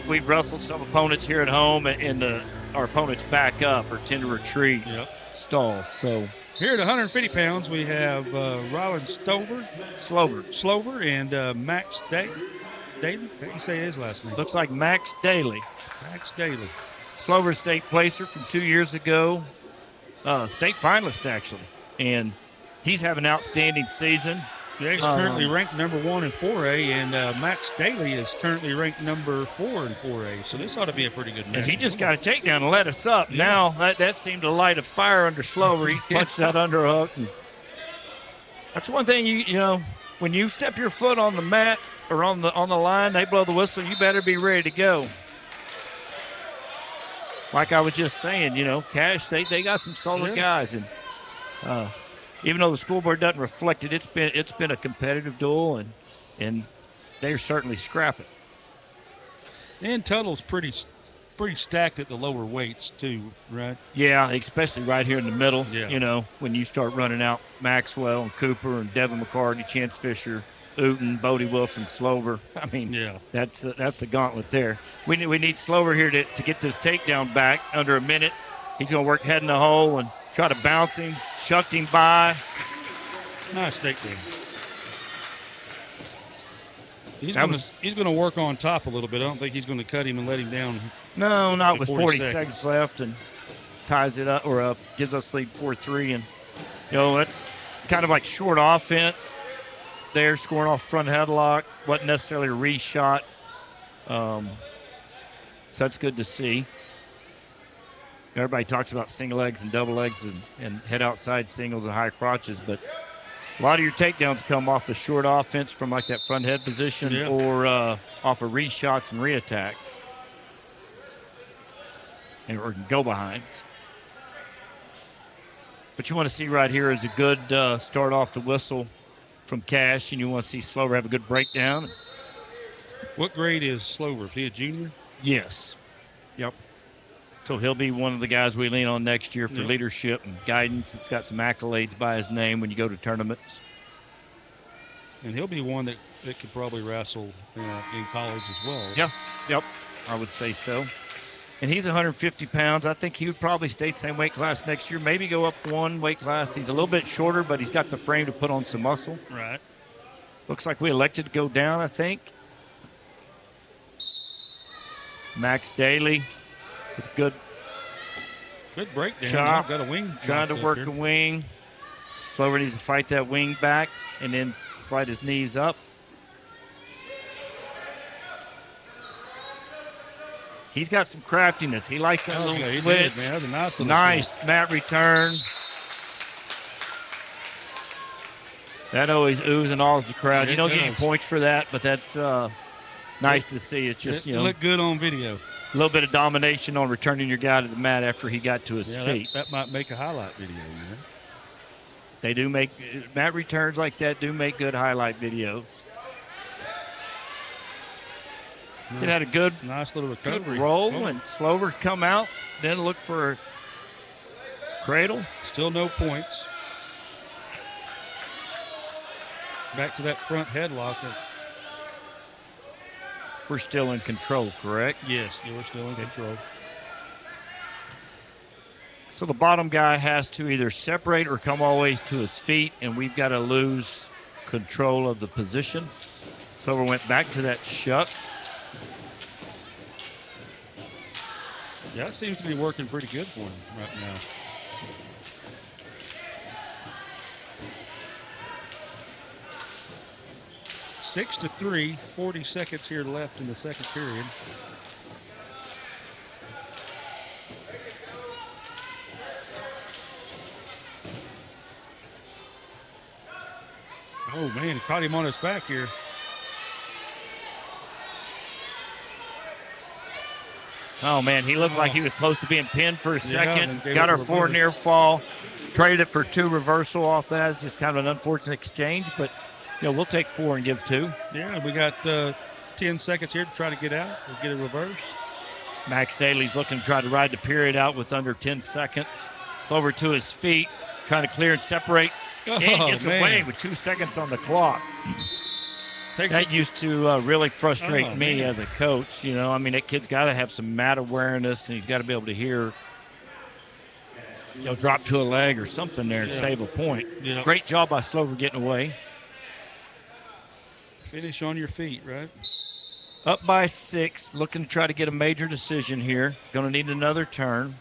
we've wrestled some opponents here at home, and our opponents back up or tend to retreat, stall. So here at 150 pounds, we have Rylan Slover and Max Daly. How do you say his last name? Looks like Max Daly. Max Daly. Slover state placer from 2 years ago. State finalist, actually. And he's having an outstanding season. Yeah, he's currently ranked number 1 in 4A, and Max Daly is currently ranked number 4 in 4A. So this ought to be a pretty good match. And he just got a takedown and let us up. Yeah. Now that seemed to light a fire under Slover. He punched that underhook. And that's one thing when you step your foot on the mat or on the line, they blow the whistle. You better be ready to go. Like I was just saying, Cash, they got some solid guys, and even though the school board doesn't reflect it, it's been a competitive duel, and they're certainly scrapping. And Tuttle's pretty stacked at the lower weights too, right? Yeah, especially right here in the middle. Yeah. When you start running out Maxwell and Cooper and Devin McCarty, Chance Fisher, Uten, Bodie Wilson, Slover. I mean, that's the gauntlet there. We need Slover here to get this takedown back under a minute. He's going to work head in the hole and try to bounce him, shucked him by. Nice takedown. He's going to work on top a little bit. I don't think he's going to cut him and let him down. No, not with 40 seconds left, and ties it up or gives us lead 4-3. And that's kind of like short offense. There, scoring off front headlock, wasn't necessarily a reshot. So that's good to see. Everybody talks about single legs and double legs and head outside singles and high crotches, but A lot of your takedowns come off a short offense from like that front head position or off of reshots and reattacks. Or go-behinds. What you want to see right here is a good start off the whistle from Cash, and you want to see Slover have a good breakdown. What grade is Slover? Is he a junior? Yes. Yep. So he'll be one of the guys we lean on next year for leadership and guidance. It's got some accolades by his name when you go to tournaments. And he'll be one that could probably wrestle in college as well. Yeah. Yep. I would say so. And he's 150 pounds. I think he would probably stay the same weight class next year, maybe go up one weight class. He's a little bit shorter, but he's got the frame to put on some muscle. Right. Looks like we elected to go down, I think. Max Daly with a good breakdown. chop. Got a wing. Trying to work a wing. Slover needs to fight that wing back and then slide his knees up. He's got some craftiness. He likes that little switch. That was a nice little nice mat return. That always oohs and ahs the crowd. You don't get any points for that, but that's nice to see. It's just, it looked good on video. A little bit of domination on returning your guy to the mat after he got to his feet. That might make a highlight video, They do make mat returns like that do make good highlight videos. See that a good, nice little recovery. Good roll and Slover come out, then look for a cradle. Still no points. Back to that front headlock. We're still in control, correct? Yes, we're still in control. So the bottom guy has to either separate or come all the way to his feet, and we've got to lose control of the position. Slover went back to that shuck. Yeah, it seems to be working pretty good for him right now. Six to 3, 40 seconds here left in the second period. Oh, man, caught him on his back here. Oh, man, he looked like he was close to being pinned for a second. Yeah, got our 4 near fall. Traded it for 2 reversal off that. It's just kind of an unfortunate exchange, but, we'll take 4 and give 2. Yeah, we got 10 seconds here to try to get out. We'll get a reverse. Max Daly's looking to try to ride the period out with under 10 seconds. Slover to his feet, trying to clear and separate. And gets away with 2 seconds on the clock. That used to really frustrate me as a coach. That kid's got to have some mat awareness, and he's got to be able to hear, drop to a leg or something there to save a point. Yeah. Great job by Slover getting away. Finish on your feet, right? Up by 6, looking to try to get a major decision here. Going to need another turn.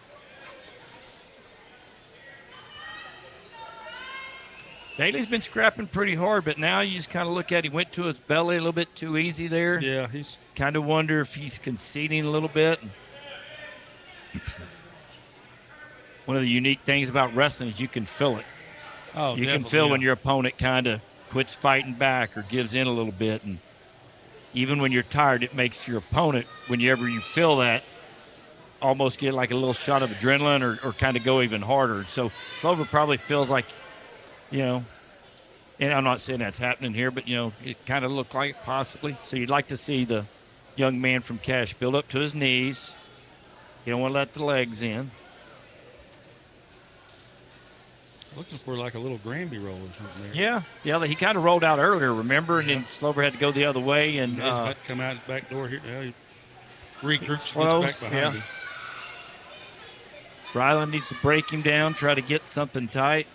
Daly's been scrapping pretty hard, but now you just kind of look at he went to his belly a little bit too easy there. Yeah, he's kind of wonder if he's conceding a little bit. One of the unique things about wrestling is you can feel it. Oh, you can feel when your opponent kind of quits fighting back or gives in a little bit, and even when you're tired, it makes your opponent, whenever you feel that, almost get like a little shot of adrenaline or kind of go even harder. So Slover probably feels like, and I'm not saying that's happening here, but, it kind of looked like it possibly. So you'd like to see the young man from Cash build up to his knees. You don't want to let the legs in. Looking for like a little Granby roll or something there. Yeah, he kind of rolled out earlier, remember? And then Slover had to go the other way. And he's about to come out the back door here. He regroups close, back behind him. Ryland needs to break him down, try to get something tight.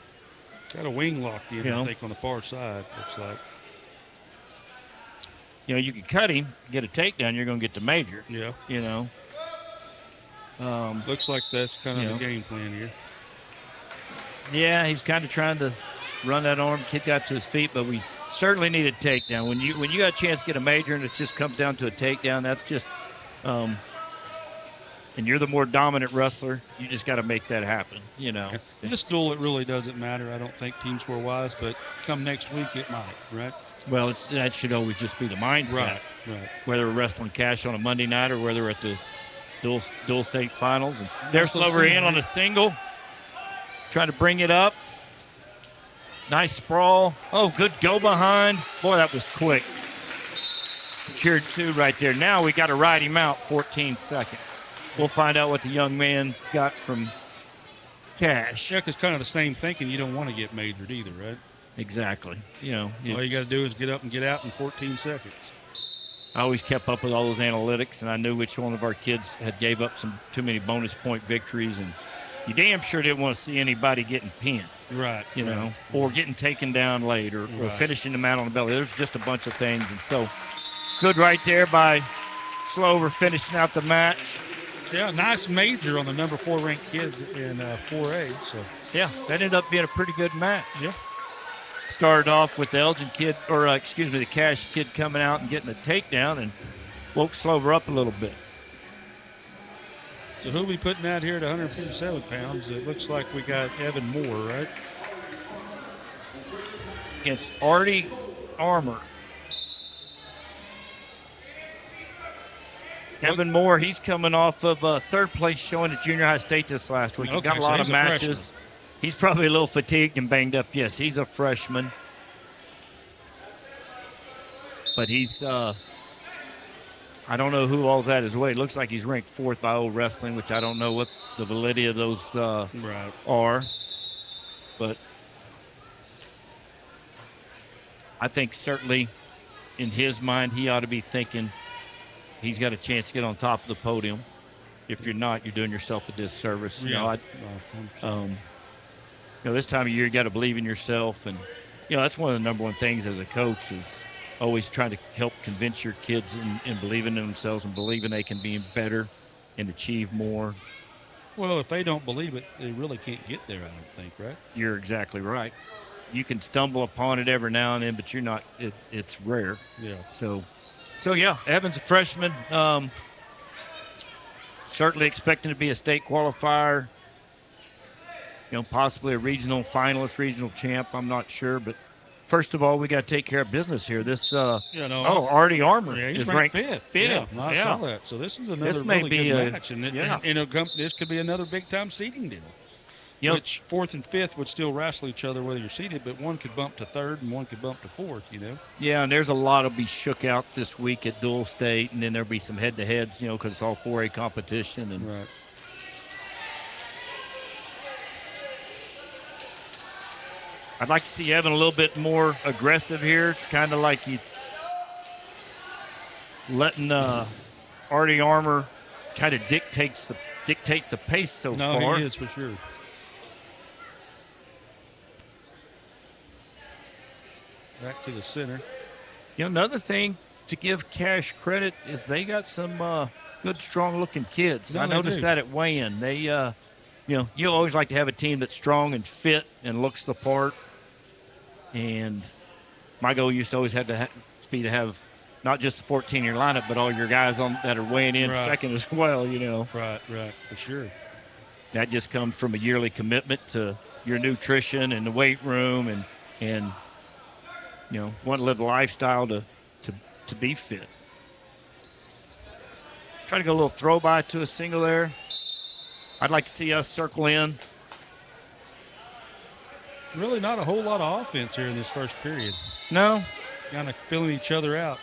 Got a wing locked in, I think, on the far side, looks like. You can cut him, get a takedown, you're going to get the major. Yeah. Looks like that's kind of the game plan here. Yeah, he's kind of trying to run that arm. Kid got to his feet, but we certainly need a takedown. When you got a chance to get a major and it just comes down to a takedown, that's just and you're the more dominant wrestler, you just got to make that happen, you know. In this duel, it really doesn't matter. I don't think team score-wise, but come next week, it might, right? Well, that should always just be the mindset. Right. Whether we're wrestling cash on a Monday night or whether we're at the dual state finals. And there's Slover in on a single. Trying to bring it up. Nice sprawl. Oh, good go behind. Boy, that was quick. Secured 2 right there. Now we got to ride him out 14 seconds. We'll find out what the young man's got from cash. Yeah, because kind of the same thinking. You don't want to get majored either, right? Exactly. You know, all you got to do is get up and get out in 14 seconds. I always kept up with all those analytics, and I knew which one of our kids had gave up some too many bonus point victories, and you damn sure didn't want to see anybody getting pinned. Right. You know, or getting taken down late or finishing them out on the belly. There's just a bunch of things, and so good right there by Slover finishing out the match. Yeah, nice major on the number 4 ranked kid in 4A. So yeah, that ended up being a pretty good match. Yeah. Started off with the Elgin kid, or the Cash kid coming out and getting a takedown and woke Slover up a little bit. So who we putting out here at 157 pounds? It looks like we got Evan Moore, right? Against Artie Armour. Evan Moore, he's coming off of third place showing at junior high state this last week. He got a lot of matches. He's probably a little fatigued and banged up. Yes, he's a freshman. But he's, I don't know who all's at his way. It looks like he's ranked 4th by Old Wrestling, which I don't know what the validity of those are. But I think certainly in his mind, he ought to be thinking he's got a chance to get on top of the podium. If you're not, you're doing yourself a disservice. Yeah. This time of year, you got to believe in yourself. And, that's one of the number one things as a coach is always trying to help convince your kids in believing in themselves and believing they can be better and achieve more. Well, if they don't believe it, they really can't get there, I don't think, right? You're exactly right. You can stumble upon it every now and then, but you're not, it's rare. Yeah. So yeah, Evan's a freshman. Certainly expecting to be a state qualifier. Possibly a regional finalist, regional champ. I'm not sure, but first of all, we got to take care of business here. This, Artie Armour is ranked 5th. Yeah, I saw that. So this is another really good match, and this could be another big-time seeding deal. Which 4th and 5th would still wrestle each other whether you're seeded, but one could bump to 3rd and one could bump to 4th, Yeah, and there's a lot to be shook out this week at Dual State, and then there'll be some head-to-heads, because it's all 4A competition. And right. I'd like to see Evan a little bit more aggressive here. It's kind of like he's letting Artie Armour kind of dictate the pace so far. No, he is for sure. Back to the center. Another thing to give Cash credit is they got some good, strong-looking kids. I noticed that at weigh-in. They, you always like to have a team that's strong and fit and looks the part. And my goal used to always be to have not just the 14-year lineup, but all your guys that are weighing in second as well, Right, for sure. That just comes from a yearly commitment to your nutrition and the weight room and want to live the lifestyle to be fit. Try to go a little throw by to a single there. I'd like to see us circle in. Really not a whole lot of offense here in this first period. No. Kind of filling each other out.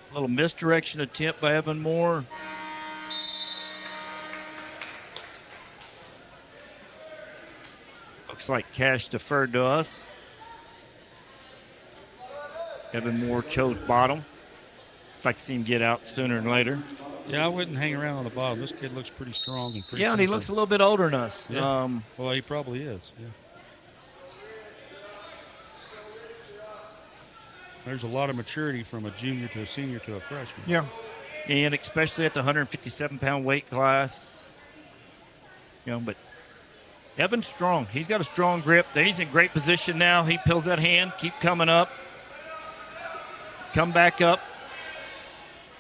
A little misdirection attempt by Evan Moore. Looks like Cash deferred to us. Evan Moore chose bottom. I'd like to see him get out sooner than later. Yeah, I wouldn't hang around on the bottom. This kid looks pretty strong and pretty. Yeah, and he looks a little bit older than us. Yeah. Well, he probably is. Yeah. There's a lot of maturity from a junior to a senior to a freshman. Yeah. And especially at the 157-pound weight class. But Evan's strong. He's got a strong grip. He's in great position now. He pulls that hand, keep coming up. Come back up.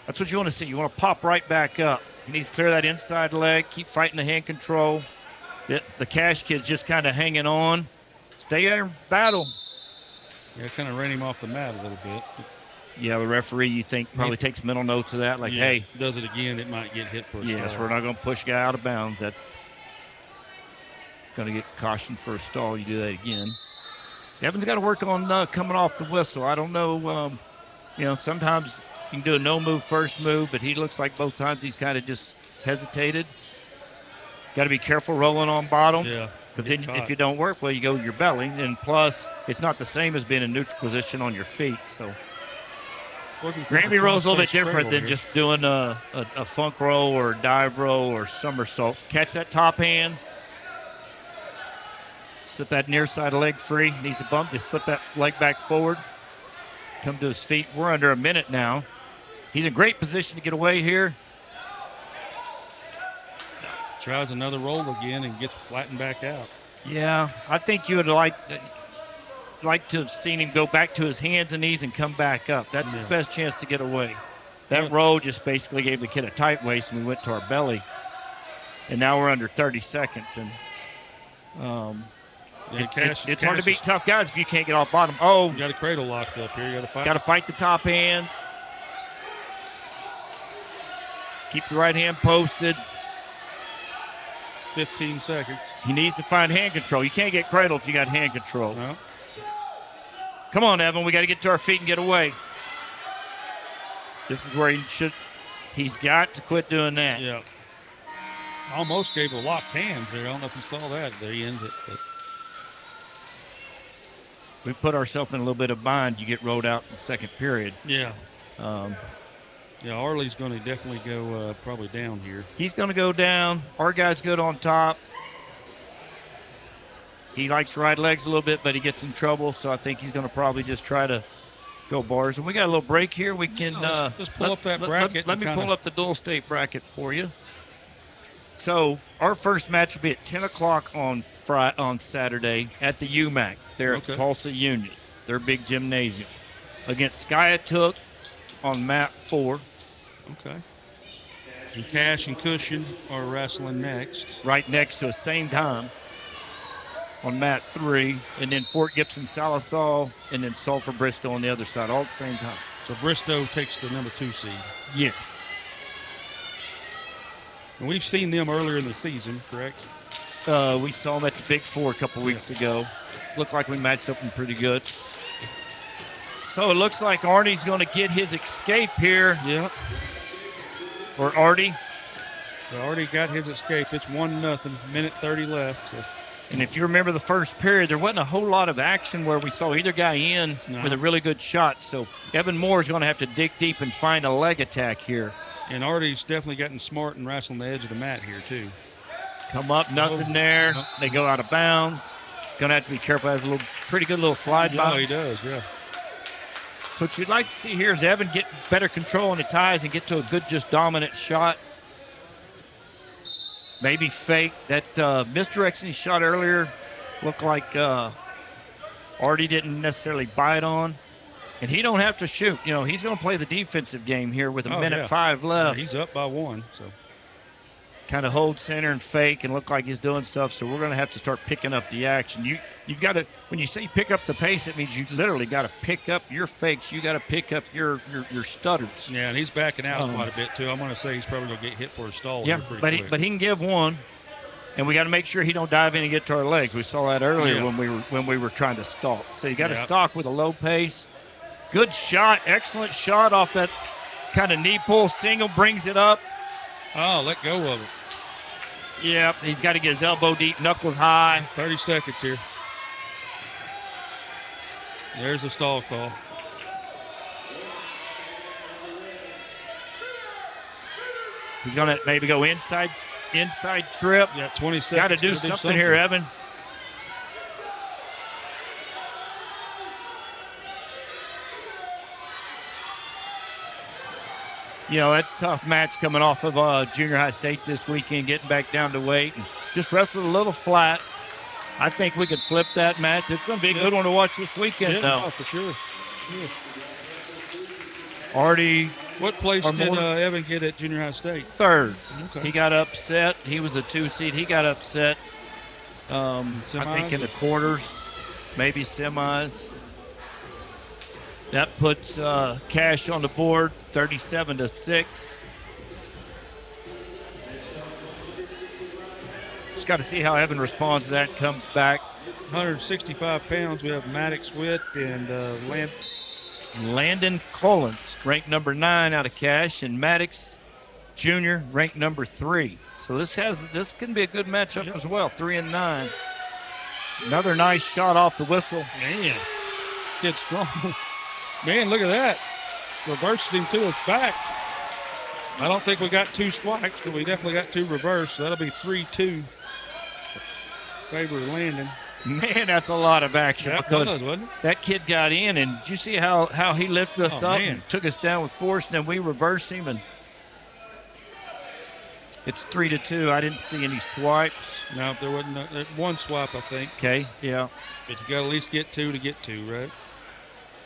That's what you want to see. You want to pop right back up. He needs to clear that inside leg, keep fighting the hand control. The Cash kid's just kind of hanging on. Stay there and battle. Yeah, kind of ran him off the mat a little bit. Yeah, the referee, you think, probably takes mental notes of that. Like, hey. Does it again, it might get hit for a stall. Yes, we're not going to push a guy out of bounds. That's going to get cautioned for a stall. You do that again. Evan's got to work on coming off the whistle. I don't know. Sometimes you can do a no-move first move, but he looks like both times he's kind of just hesitated. Got to be careful rolling on bottom. Yeah. Because then if you don't work well, you go to your belly. And plus, it's not the same as being in neutral position on your feet. So Granby roll's a little bit different than just doing a funk roll or dive roll or somersault. Catch that top hand. Slip that near side leg free. Needs a bump. Just slip that leg back forward. Come to his feet. We're under a minute now. He's in great position to get away here. Tries another roll again and gets flattened back out. Yeah, I think you would like to have seen him go back to his hands and knees and come back up. That's his best chance to get away. That roll just basically gave the kid a tight waist, and we went to our belly. And now we're under 30 seconds. And it's hard to beat tough guys if you can't get off bottom. Oh, you got a cradle locked up here. You got to fight. Got to fight the top hand. Keep the right hand posted. 15 seconds. He needs to find hand control. You can't get cradle if you got hand control. No. Come on, Evan. We got to get to our feet and get away. This is where he's got to quit doing that. Yeah. Almost gave a locked hands there. I don't know if you saw that at the end. But we put ourselves in a little bit of bind. You get rolled out in the second period. Yeah. Arley's going to definitely go probably down here. He's going to go down. Our guy's good on top. He likes to ride legs a little bit, but he gets in trouble, so I think he's going to probably just try to go bars. And we got a little break here. We can let's pull up that bracket. Let me pull up the dual state bracket for you. So our first match will be at 10 o'clock on Saturday at the UMAC. They're at Tulsa Union, their big gymnasium, against Skiatook on mat 4. Okay. And Cash and Cushion are wrestling next. Right next to the same time on mat 3. And then Fort Gibson, Salisal, and then Sulphur, Bristow on the other side, all at the same time. So Bristow takes the number 2 seed. Yes. And we've seen them earlier in the season, correct? We saw them at the Big 4 a couple weeks ago. Looked like we matched up them pretty good. So it looks like Artie's going to get his escape here. Yeah. Or Artie. Well, Artie got his escape. It's 1-0, minute 30 left. So. And if you remember the first period, there wasn't a whole lot of action where we saw either guy in with a really good shot. So Evan Moore is going to have to dig deep and find a leg attack here. And Artie's definitely gotten smart and wrestling the edge of the mat here, too. Come up, nothing there. No. They go out of bounds. Going to have to be careful. Has a pretty good little slide by. Oh, he does, yeah. So what you'd like to see here is Evan get better control on the ties and get to a good, just dominant shot. Maybe fake. That misdirection he shot earlier looked like Artie didn't necessarily bite on. And he don't have to shoot. He's going to play the defensive game here with a minute 5 left. He's up by 1, so. Kind of hold center and fake and look like he's doing stuff, so we're going to have to start picking up the action. You've got to, when you say pick up the pace, it means you literally got to pick up your fakes. You got to pick up your stutters. Yeah, and he's backing out quite a bit, too. I'm going to say he's probably going to get hit for a stall. Yeah, but he can give one, and we got to make sure he don't dive in and get to our legs. We saw that earlier when we were trying to stalk. So you got to stalk with a low pace. Good shot, excellent shot off that kind of knee pull single, brings it up. Oh, let go of it. Yep, he's got to get his elbow deep, knuckles high. 30 seconds here. There's the stall call. He's going to maybe go inside trip. Yeah, 20 seconds. Got to do something here, Evan. That's a tough match coming off of junior high state this weekend, getting back down to weight. And just wrestled a little flat. I think we could flip that match. It's going to be a good one to watch this weekend, though. For sure. Artie What place or did more. Evan get at junior high state? Third. Okay. He got upset. He was a 2 seed. He got upset, I think, in the quarters, maybe semis. That puts Cash on the board, 37-6. Just got to see how Evan responds to that, comes back. 165 pounds. We have Maddox Witt and Landon Collins, ranked number 9 out of Cash, and Maddox Jr., ranked number 3. So this can be a good matchup as well, 3 and 9. Another nice shot off the whistle. Man, kid's strong. Man, look at that. Reverses him to his back. I don't think we got 2 swipes, but we definitely got 2 reverse. So that'll be 3-2. Favor of Landon. Man, that's a lot of action because wasn't it? That kid got in, and did you see how he lifted us up and took us down with force, and then we reversed him, and it's 3-2. I didn't see any swipes. No, there wasn't one swipe, I think. Okay, yeah. But you got to at least get 2 to get 2, right?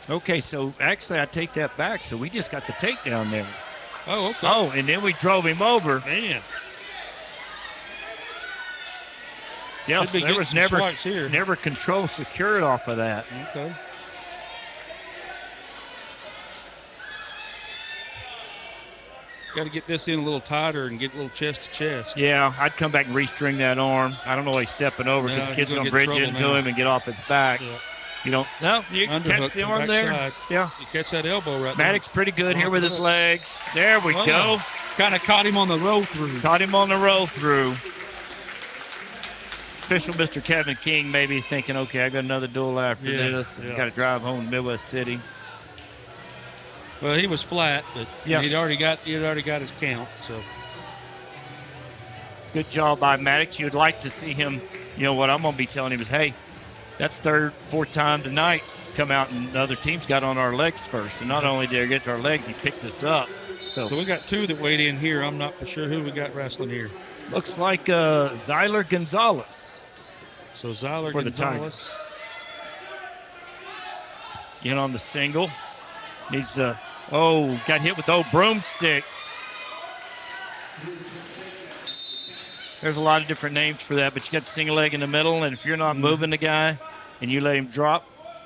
Okay, so actually I take that back. So we just got the takedown there. Oh, okay. Oh, and then we drove him over. Man. Yeah, so there was never control secured off of that. Okay. Got to get this in a little tighter and get a little chest to chest. Yeah, I'd come back and restring that arm. I don't know why he's stepping over because the kid's going to bridge into him and get off his back. Yeah. You don't. No, you catch the arm there. Side. Yeah. You catch that elbow right Maddox pretty good here with his legs. There we go. Kind of caught him on the roll through. Caught him on the roll through. Official Mr. Kevin King maybe thinking, okay, I got another duel after this. Got to drive home to Midwest City. Well, he was flat, but he'd already got his count. So good job by Maddox. You'd like to see him. You know what I'm going to be telling him is, hey, that's third, fourth time tonight. Come out and the other team's got on our legs first. And not only did he get to our legs, he picked us up. So we got 2 that weighed in here. I'm not for sure who we got wrestling here. Looks like Zyler Gonzalez. So Zyler for Gonzalez. The Tigers. In on the single. Needs to, got hit with the old broomstick. There's a lot of different names for that, but you got the single leg in the middle, and if you're not moving the guy and you let him drop,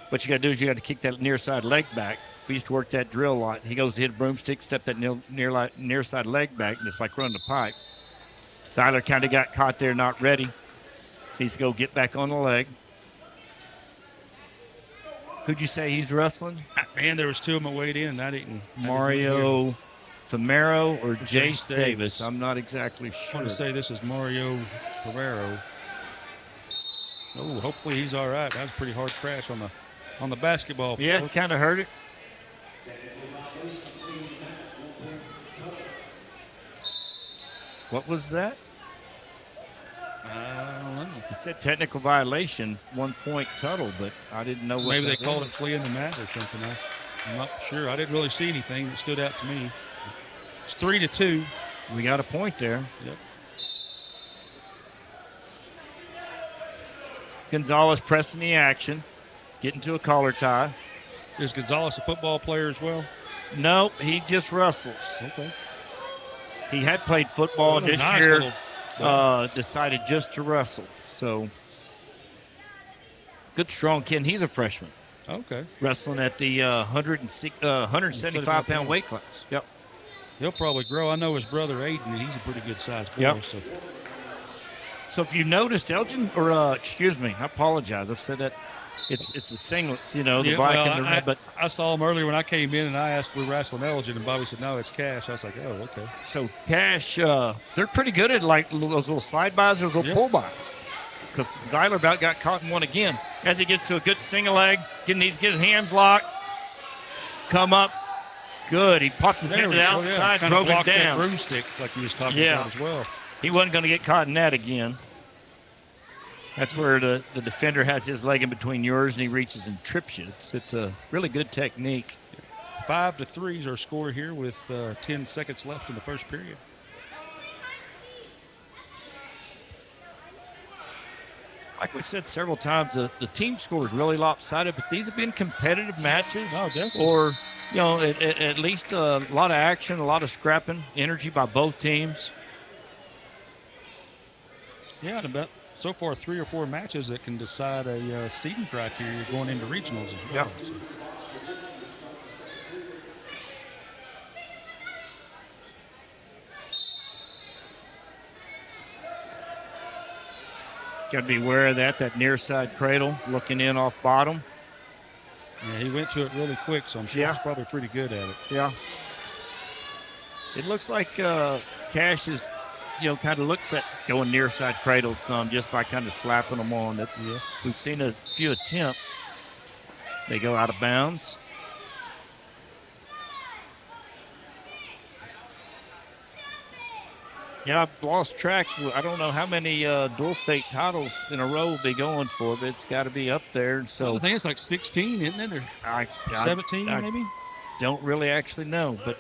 what you got to do is you got to kick that near side leg back. We used to work that drill a lot. He goes to hit a broomstick, step that near side leg back, and it's like running the pipe. Tyler kind of got caught there, not ready. Needs to go get back on the leg. Who'd you say he's wrestling? Man, there was 2 of them weighed in, and I didn't. Mario Famero or Jace Davis. I'm not exactly sure. I want to say this is Mario Famero. Oh, hopefully he's all right. That was a pretty hard crash on the basketball. Yeah, kind of hurt it. What was that? I don't know. He said technical violation, 1 point Tuttle, but I didn't know what Maybe they that called was. it fleeing the mat or something. I'm not sure. I didn't really see anything that stood out to me. It's 3-2. We got a point there. Yep. Gonzalez pressing the action, getting to a collar tie. Is Gonzalez a football player as well? No, he just wrestles. Okay. He had played football this nice year, decided just to wrestle. So, good, strong kid. He's a freshman. Okay. Wrestling at the 175-pound weight class. Yep. He'll probably grow. I know his brother Aiden, he's a pretty good sized boy. Yep. So if you noticed, Elgin, or excuse me, I apologize. I've said that. It's the singlets, the black and the red. But I saw him earlier when I came in, and I asked, we're wrestling Elgin, and Bobby said, no, it's Cash. I was like, oh, okay. So Cash, they're pretty good at like those little slide bys, those little pull bys. Because Zyler about got caught in one again. As he gets to a good single leg, needs to get his hands locked. Come up. Good. He popped his head to the outside, drove him down. That broomstick like he was talking about as well. He wasn't going to get caught in that again. That's where the defender has his leg in between yours and he reaches and trips you. It's a really good technique. 5-3 is our score here with 10 seconds left in the first period. Like we said several times, the team score is really lopsided, but these have been competitive matches. Oh, definitely. Or at least a lot of action, a lot of scrapping, energy by both teams. Yeah, and about so far 3 or 4 matches that can decide a seeding criteria going into regionals as well. Yeah. So. Got to be aware of that near side cradle, looking in off bottom. Yeah, he went to it really quick, so I'm sure he's probably pretty good at it. Yeah. It looks like Cash is, kind of looks at going near side cradle some just by kind of slapping them on. We've seen a few attempts. They go out of bounds. Yeah, I've lost track. I don't know how many dual state titles in a row will be going for, but it's got to be up there. So I think it's like 16, isn't it? Or 17, maybe? Don't really actually know, but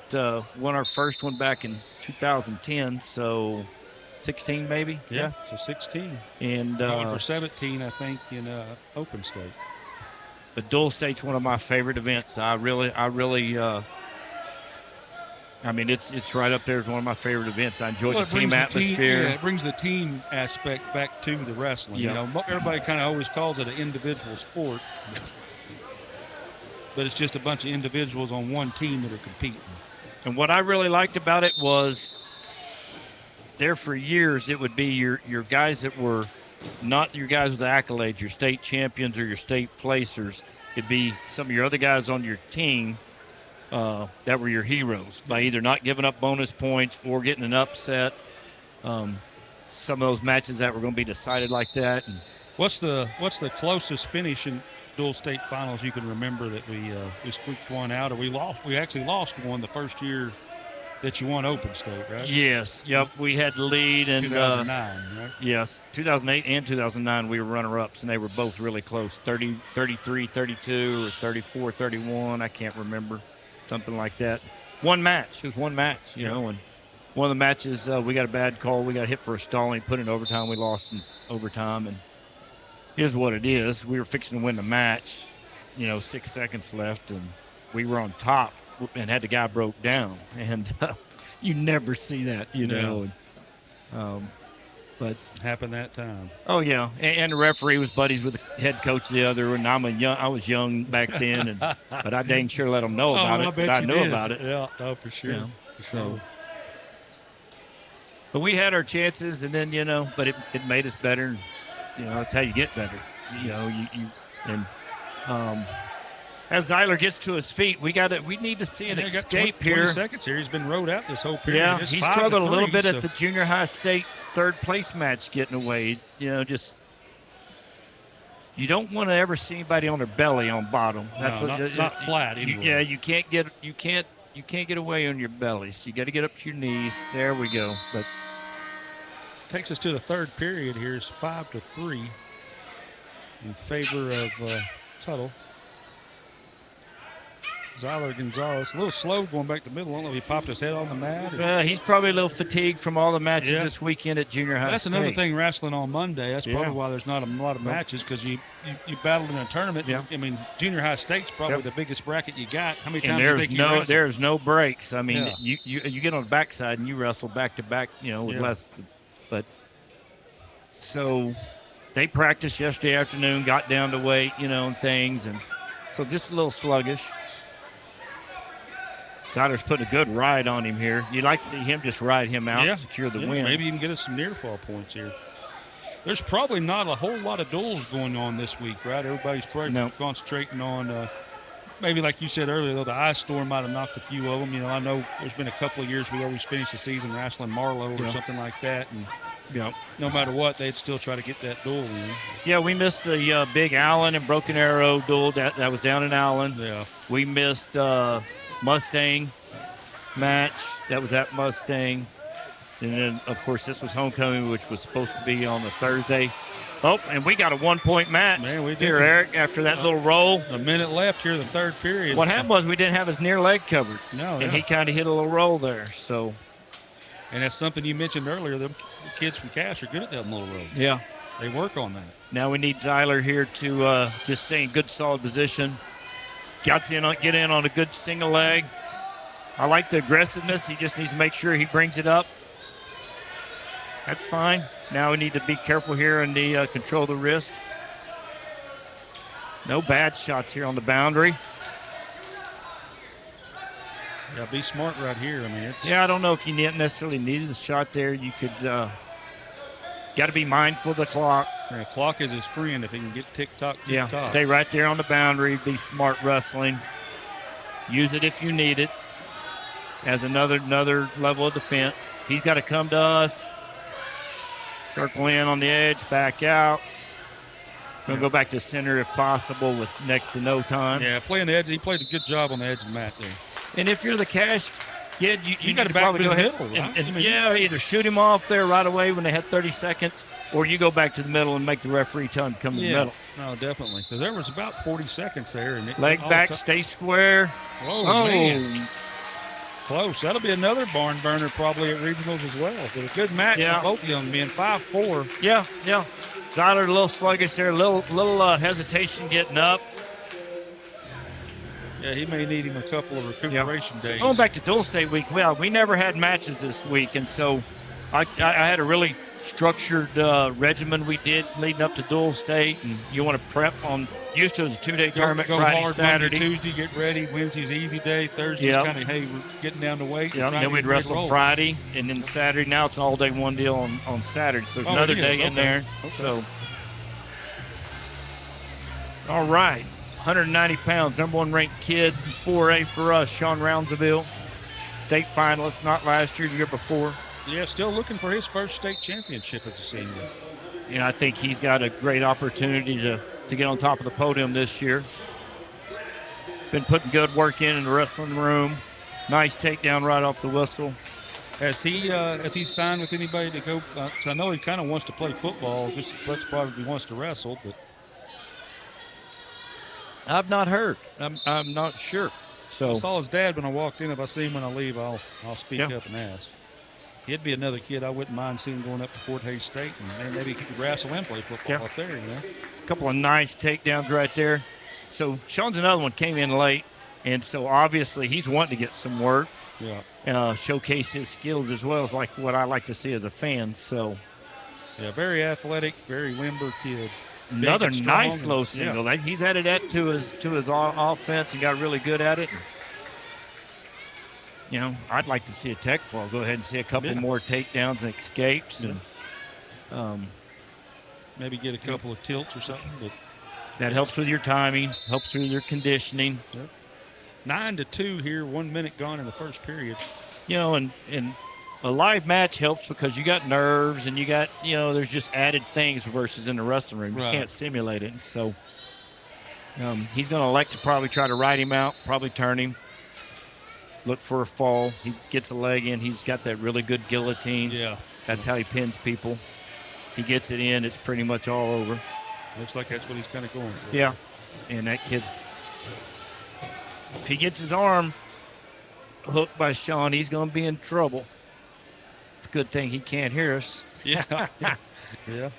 won our first one back in 2010, so 16 maybe. Yeah, so 16. And for 17, I think, in Open State. The dual state's one of my favorite events. It's right up there as one of my favorite events. I enjoy the team atmosphere. It brings the team aspect back to the wrestling. Yeah. Everybody kind of always calls it an individual sport, but it's just a bunch of individuals on one team that are competing. And what I really liked about it was there for years it would be your guys that were not your guys with the accolades, your state champions or your state placers. It'd be some of your other guys on your team that were your heroes by either not giving up bonus points or getting an upset. Some of those matches that were going to be decided like that. And what's the closest finish in dual state finals you can remember that we squeaked one out, or we lost? We actually lost one the first year that you won Open State, right? Yes. Yep. We had the lead in 2009, right? Yes. 2008 and 2009 we were runner-ups, and they were both really close. 33-32 or 34-31. I can't remember. Something like that. One match. It was one match, and one of the matches we got a bad call. We got hit for a stalling, put in overtime. We lost in overtime, and is what it is. We were fixing to win the match, 6 seconds left, and we were on top and had the guy broke down. And you never see that, know. And, but happened that time. Oh yeah, and the referee was buddies with the head coach of the other, and I was young back then, but I dang sure let them know about it. But I knew about it. Yeah, for sure. Yeah. But we had our chances, and then but it made us better. That's how you get better. As Zeiler gets to his feet, we need to see an escape 20 here. Seconds here. He's been rode out this whole period. Yeah, he struggled a little bit at the junior high state third place match getting away. You don't want to ever see anybody on their belly on bottom. That's not flat anyway. Yeah, you can't get away on your belly. So you got to get up to your knees. There we go. But takes us to the third period. Here's 5-3 in favor of Tuttle. Zeiler Gonzalez, a little slow going back to the middle. I don't know if he popped his head on the mat. He's probably a little fatigued from all the matches this weekend at junior high That's state. another thing wrestling on Monday. That's probably why there's not a lot of matches, because you battled in a tournament. Yeah. I mean, junior high state's probably the biggest bracket you got. How many times and do you think you wrestled? there's no breaks. I mean, you get on the backside and you wrestle back to back, with less. But so they practiced yesterday afternoon, got down to weight, and things, and so just a little sluggish. Zeiler's putting a good ride on him here. You'd like to see him just ride him out and secure the win. Maybe even get us some near fall points here. There's probably not a whole lot of duels going on this week, right? Everybody's probably concentrating on maybe, like you said earlier, though, the ice storm might have knocked a few of them. I know there's been a couple of years we always finish the season wrestling Marlowe or something like that, and no matter what, they'd still try to get that duel in. Yeah, we missed the Big Allen and Broken Arrow duel that was down in Allen. Yeah, we missed Mustang match that was at Mustang, and then of course this was homecoming, which was supposed to be on a Thursday. And we got a 1-point match here, Eric, after that little roll. A minute left here, the third period. What happened was we didn't have his near leg covered. And he kind of hit a little roll there. So, and that's something you mentioned earlier. The kids from Cass are good at that little roll. Yeah, they work on that. Now we need Zeiler here to just stay in good, solid position. get in on a good single leg. I like the aggressiveness. He just needs to make sure he brings it up. That's fine. Now we need to be careful here and control the wrist. No bad shots here on the boundary. Yeah, be smart right here. I mean, it's. Yeah, I don't know if you necessarily needed the shot there. You could. Got to be mindful of the clock. Yeah, clock is his friend if he can get tick-tock, tick-tock. Yeah, stay right there on the boundary. Be smart wrestling. Use it if you need it as another level of defense. He's got to come to us. Circle in on the edge, back out. Going to go back to center if possible with next to no time. Yeah, playing the edge. He played a good job on the edge of the mat there. And if you're the cash kid, you got need to probably go ahead middle, right? and either shoot him off there right away when they had 30 seconds, or you go back to the middle and make the referee tell him to come to the middle. No, definitely. Because there was about 40 seconds there. And leg back, stay square. Oh, man. Close. That'll be another barn burner probably at regionals as well. But a good match for both young men, 5-4. Yeah. Zyler a little sluggish there, little hesitation getting up. Yeah, he may need him a couple of recuperation days. So going back to Dual State week, well, we never had matches this week, and so I had a really structured regimen we did leading up to Dual State, and you want to prep on. Used to it was a 2-day tournament, go Friday, hard, Saturday. Monday, Tuesday, get ready. Wednesday's easy day. Thursday's kind of, hey, we're getting down to weight. Yeah, then we'd wrestle Friday, and then Saturday. Now it's an all-day one deal on Saturday, so there's another day in there. Okay. So, all right. 190 pounds, number one ranked kid, 4A for us, Sean Roundsville. State finalist, not last year, the year before. Yeah, still looking for his first state championship as a senior. And I think he's got a great opportunity to get on top of the podium this year. Been putting good work in the wrestling room. Nice takedown right off the whistle. Has he signed with anybody to go? 'Cause I know he kind of wants to play football, just that's probably he wants to wrestle, but. I've not heard. I'm not sure. So I saw his dad when I walked in. If I see him when I leave, I'll speak up and ask. He'd be another kid I wouldn't mind seeing going up to Fort Hays State, and maybe he could wrestle and play football up there. You know, a couple of nice takedowns right there. So Sean's another one came in late, and so obviously he's wanting to get some work. Yeah. Showcase his skills as well as like what I like to see as a fan. So yeah, very athletic, very limber kid. Another nice low single. Yeah. He's added that to his offense and got really good at it. You know, I'd like to see a tech fall. Go ahead and see a couple more takedowns and escapes, and maybe get a couple of tilts or something. But that helps with your timing, helps with your conditioning. 9-2 here, 1 minute gone in the first period. You know, and a live match helps because you got nerves and you got, there's just added things versus in the wrestling room. You can't simulate it. So he's going to elect to probably try to ride him out, probably turn him, look for a fall. He gets a leg in. He's got that really good guillotine. Yeah. That's how he pins people. He gets it in. It's pretty much all over. Looks like that's what he's kind of going for. Yeah. And that kid's, if he gets his arm hooked by Sean, he's going to be in trouble. Good thing he can't hear us. Yeah. Yeah.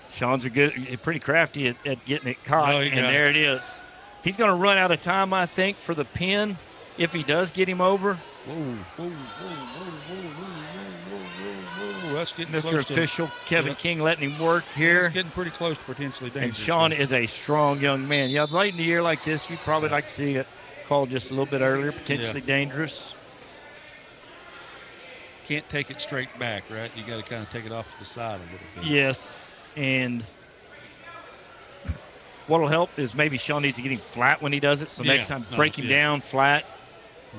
Sean's pretty crafty at getting it caught, and there it is. He's going to run out of time, I think, for the pin if he does get him over. That's getting Mr. close Official Kevin King letting him work here. He's getting pretty close to potentially dangerous. And Sean is a strong young man. Yeah, late in the year like this, you'd probably like to see it called just a little bit earlier, potentially dangerous. Can't take it straight back, right? You got to kind of take it off to the side a little bit. Yes, and what'll help is maybe Sean needs to get him flat when he does it. So next time, break him down flat.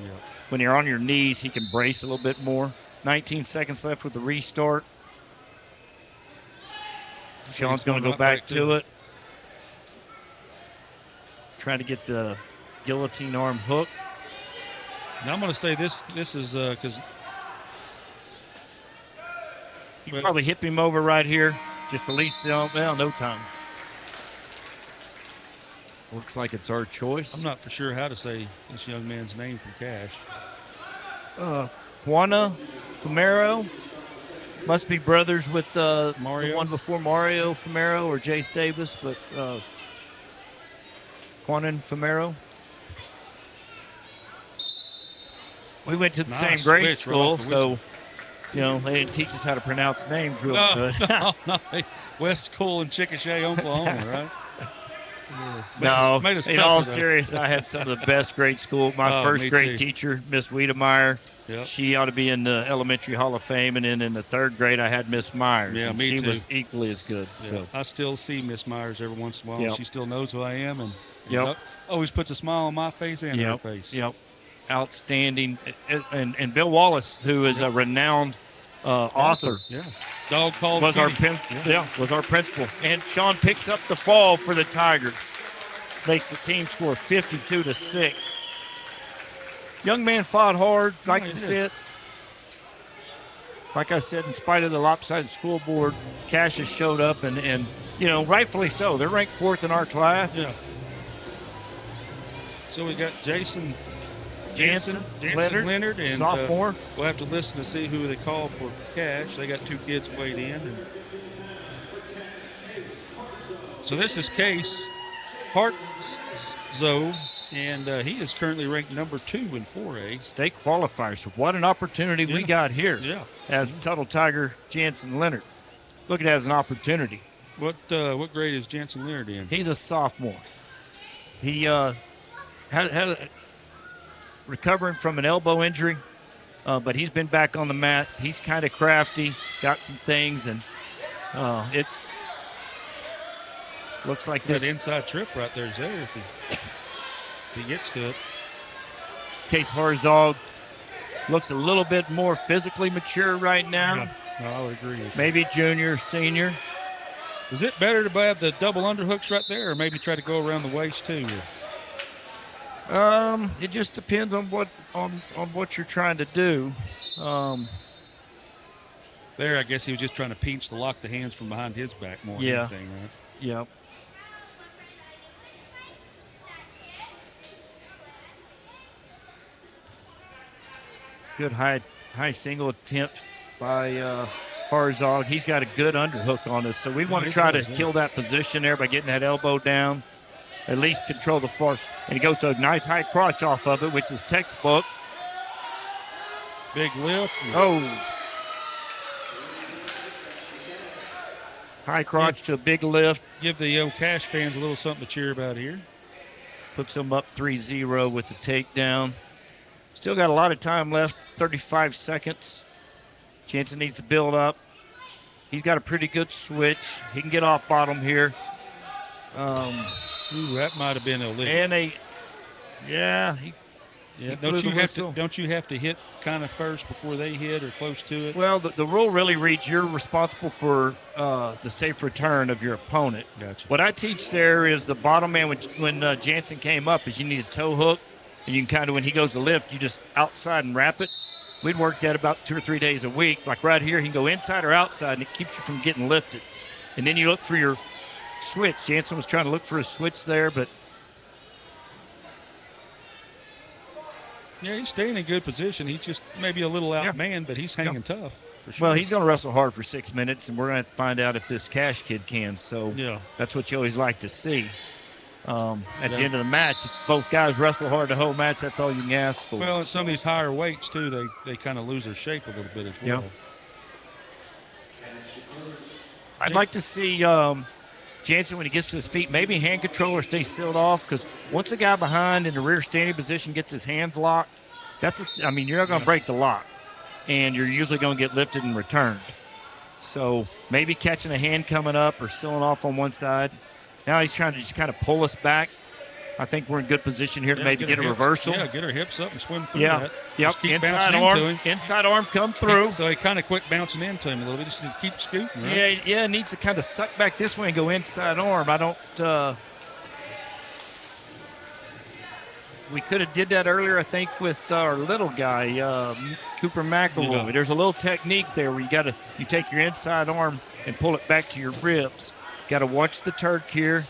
Yeah. When you're on your knees, he can brace a little bit more. 19 seconds left with the restart. Sean's going to go back to it. Trying to get the guillotine arm hook. Now I'm going to say this is because. You probably hip him over right here. Just release the arm. Well, no time. Looks like it's our choice. I'm not for sure how to say this young man's name from Cash. Juana Fumero. Must be brothers with Mario. The one before Mario Fumero or Jace Davis, but Juana and Fumero. We went to the same Nice grade switch right off school, the so they didn't teach us how to pronounce names real good. No. West School in Chickasha, Oklahoma, right? No, made us in tougher, all though. serious, I had some of the best grade school. My first me grade too. teacher, Miss Wiedemeyer, Yep. she ought to be in the Elementary Hall of Fame. And then in the third grade, I had Miss Myers. Yeah, and me she too. was equally as good. Yeah. So I still see Miss Myers every once in a while. Yep. She still knows who I am, and Yep. always puts a smile on my face and her face. Yep. Outstanding. And Bill Wallace, who is a renowned author. Yeah. Dog called was our Kitty. was our principal. And Sean picks up the fall for the Tigers. Makes the team score 52-6. Young man fought hard, like to sit. Like I said, in spite of the lopsided school board, Cassius showed up and rightfully so. They're ranked 4th in our class. Yeah. So we got Jason Jansen Leonard, and sophomore. We'll have to listen to see who they call for Cash. They got 2 kids weighed in. So this is Case Hartzo, and he is currently ranked number 2 in 4A. State qualifiers. So what an opportunity we got here as Tuttle Tiger Jansen Leonard. Look at it as an opportunity. What grade is Jansen Leonard in? He's a sophomore. He had recovering from an elbow injury, but he's been back on the mat. He's kind of crafty, got some things, and it looks like that this inside trip right there is there if he gets to it. Case Harzog looks a little bit more physically mature right now. Yeah, I would agree. Maybe junior, senior. Is it better to have the double underhooks right there, or maybe try to go around the waist too? It just depends on what you're trying to do. There, I guess he was just trying to pinch to lock the hands from behind his back more than anything, right? Yep. Good high single attempt by Harzog. He's got a good underhook on us, so we want to try to kill that position there by getting that elbow down. At least control the far. And he goes to a nice high crotch off of it, which is textbook. Big lift. Oh. High crotch to a big lift. Give the Cash fans a little something to cheer about here. Puts them up 3-0 with the takedown. Still got a lot of time left, 35 seconds. Jansen needs to build up. He's got a pretty good switch. He can get off bottom here. Ooh, that might have been illegal. And Don't you have to hit kind of first before they hit or close to it? Well, the rule really reads you're responsible for the safe return of your opponent. Gotcha. What I teach there is the bottom man when Jansen came up is you need a toe hook, and you can kind of, when he goes to lift, you just outside and wrap it. We'd work that about 2 or 3 days a week. Like right here, he can go inside or outside, and it keeps you from getting lifted. And then you look for your switch. Jansen was trying to look for a switch there, but yeah, he's staying in good position. He's just maybe a little outmanned, but he's hanging tough. For sure. Well, he's going to wrestle hard for 6 minutes, and we're going to have to find out if this Cash kid can. So that's what you always like to see. At the end of the match, if both guys wrestle hard the whole match, that's all you can ask for. Well, at some of these higher weights, too, they kind of lose their shape a little bit as well. Yep. I'd like to see Jansen, when he gets to his feet, maybe hand control or stay sealed off, because once the guy behind in the rear standing position gets his hands locked, you're not going to break the lock, and you're usually going to get lifted and returned. So maybe catching a hand coming up or sealing off on one side. Now he's trying to just kind of pull us back. I think we're in good position here to maybe get a reversal. Yeah, get our hips up and swim through that. Yep, inside arm come through. So he kind of quit bouncing into him a little bit, just to keep scooting, right? Yeah, needs to kind of suck back this way and go inside arm. I don't we could have did that earlier, I think, with our little guy, Cooper McElroy. Yeah. There's a little technique there where you take your inside arm and pull it back to your ribs. Got to watch the Turk here.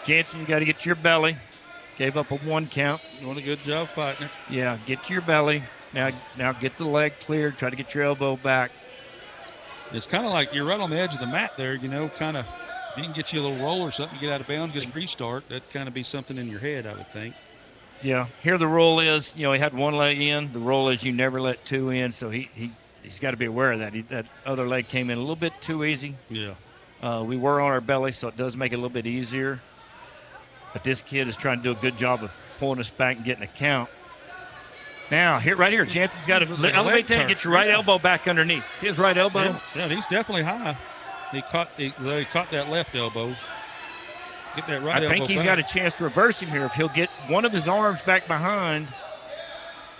Jansen, you got to get to your belly. Gave up a 1 count. Doing a good job fighting it. Yeah, get to your belly. Now get the leg cleared. Try to get your elbow back. It's kind of like you're right on the edge of the mat there, kind of. If you can get you a little roll or something, get out of bounds, get a restart, that'd kind of be something in your head, I would think. Yeah. Here the rule is, he had one leg in. The rule is you never let two in, so he's got to be aware of that. That other leg came in a little bit too easy. Yeah. We were on our belly, so it does make it a little bit easier. But this kid is trying to do a good job of pulling us back and getting a count. Now, right here, Jansen's got to elevate that and get your right elbow back underneath. See his right elbow? Yeah, he's definitely high. He caught that left elbow. Get that right elbow. I think he's got a chance to reverse him here if he'll get one of his arms back behind,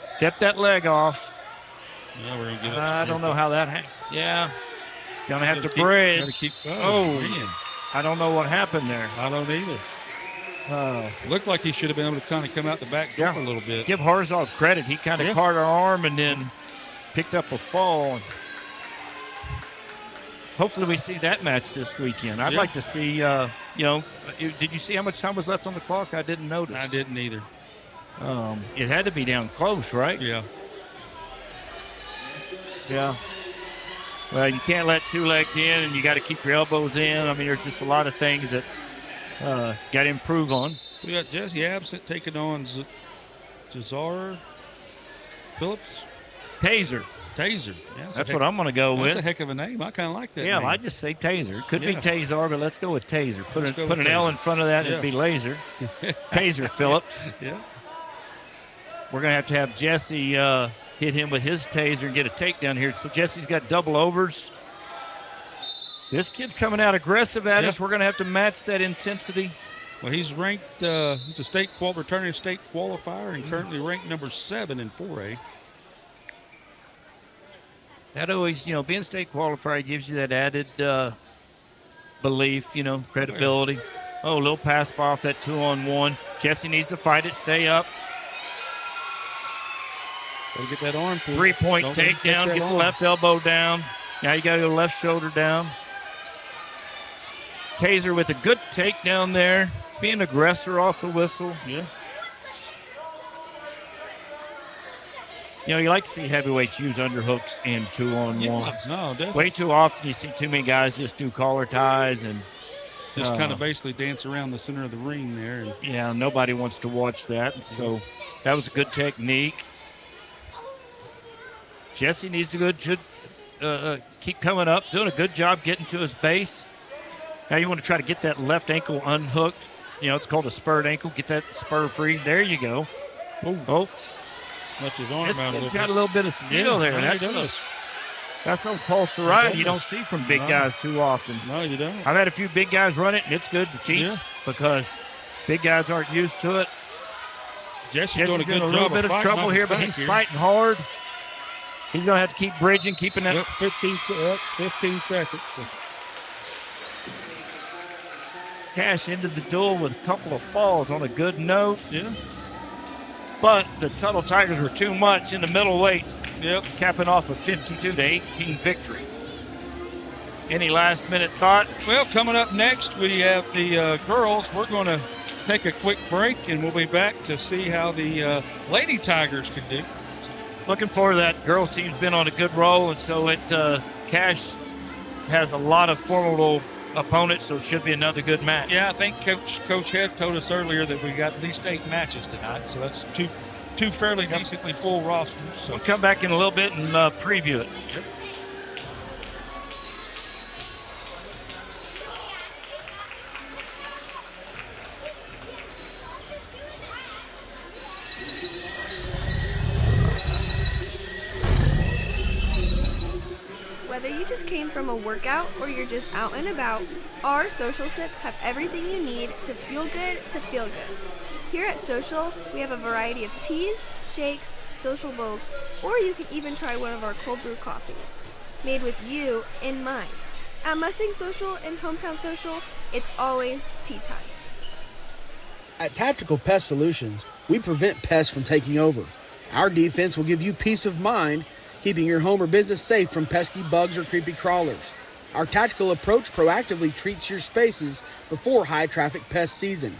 step that leg off. Yeah, we're gonna get I don't know how that happened. Yeah. Gonna have to bridge. Man. I don't know what happened there. I don't either. Looked like he should have been able to kind of come out the back door a little bit. Give Harzal credit. He kind of caught our arm and then picked up a fall. Hopefully we see that match this weekend. I'd like to see, did you see how much time was left on the clock? I didn't notice. I didn't either. It had to be down close, right? Yeah. Yeah. Well, you can't let two legs in, and you got to keep your elbows in. I mean, there's just a lot of things that got to improve on. So we got Jesse Absent taking on Cesar Phillips. Taser. Yeah, that's what I'm going to go with. That's a heck of a name. I kind of like that Yeah, name. I just say Taser. It could be Tazar, but let's go with Taser. Put an Taser. L in front of that, and it'd be Laser. Taser Phillips. Yeah. We're going to have Jesse hit him with his taser and get a takedown here. So Jesse's got double overs. This kid's coming out aggressive at us. We're going to have to match that intensity. Well, he's ranked, he's a returning state qualifier and currently ranked number 7 in 4A. That always, being state qualifier gives you that added belief, credibility. Oh, a little pass off that 2-on-1. Jesse needs to fight it, stay up. Gotta get that arm through. 3-point takedown, get the left elbow down. Now you got to go left shoulder down. Taser with a good takedown there. Being aggressor off the whistle. Yeah. You like to see heavyweights use underhooks and 2-on-1s. Yeah, no, definitely. Way too often you see too many guys just do collar ties and just kind of basically dance around the center of the ring there. And nobody wants to watch that. And so that was a good technique. Jesse needs to keep coming up, doing a good job getting to his base. Now you want to try to get that left ankle unhooked. It's called a spurred ankle. Get that spur free. There you go. Oh. Left his arm This out kid's got a little bit of skill there. That's some Tulsa ride you don't see from big guys too often. No, you don't. I've had a few big guys run it, and it's good to teach because big guys aren't used to it. Jesse's doing in a little bit of trouble here, but he's fighting hard. He's going to have to keep bridging, keeping that. 15 seconds. Cash into the duel with a couple of falls on a good note. Yeah. But the Tuttle Tigers were too much in the middle weights. Yep. Capping off a 52-18 victory. Any last-minute thoughts? Well, coming up next, we have the girls. We're going to take a quick break, and we'll be back to see how the Lady Tigers can do. Looking forward to that. Girls team's been on a good roll, and so Cash has a lot of formidable opponents, so it should be another good match. Yeah, I think Coach Head told us earlier that we got at least 8 matches tonight, so that's two fairly decently full rosters. So we'll come back in a little bit and preview it. Yep. Whether you just came from a workout or you're just out and about, our Social Sips have everything you need to feel good to feel good. Here at Social, we have a variety of teas, shakes, social bowls, or you can even try one of our cold brew coffees, made with you in mind. At Mustang Social and Hometown Social, it's always tea time. At Tactical Pest Solutions, we prevent pests from taking over. Our defense will give you peace of mind, keeping your home or business safe from pesky bugs or creepy crawlers. Our tactical approach proactively treats your spaces before high-traffic pest season.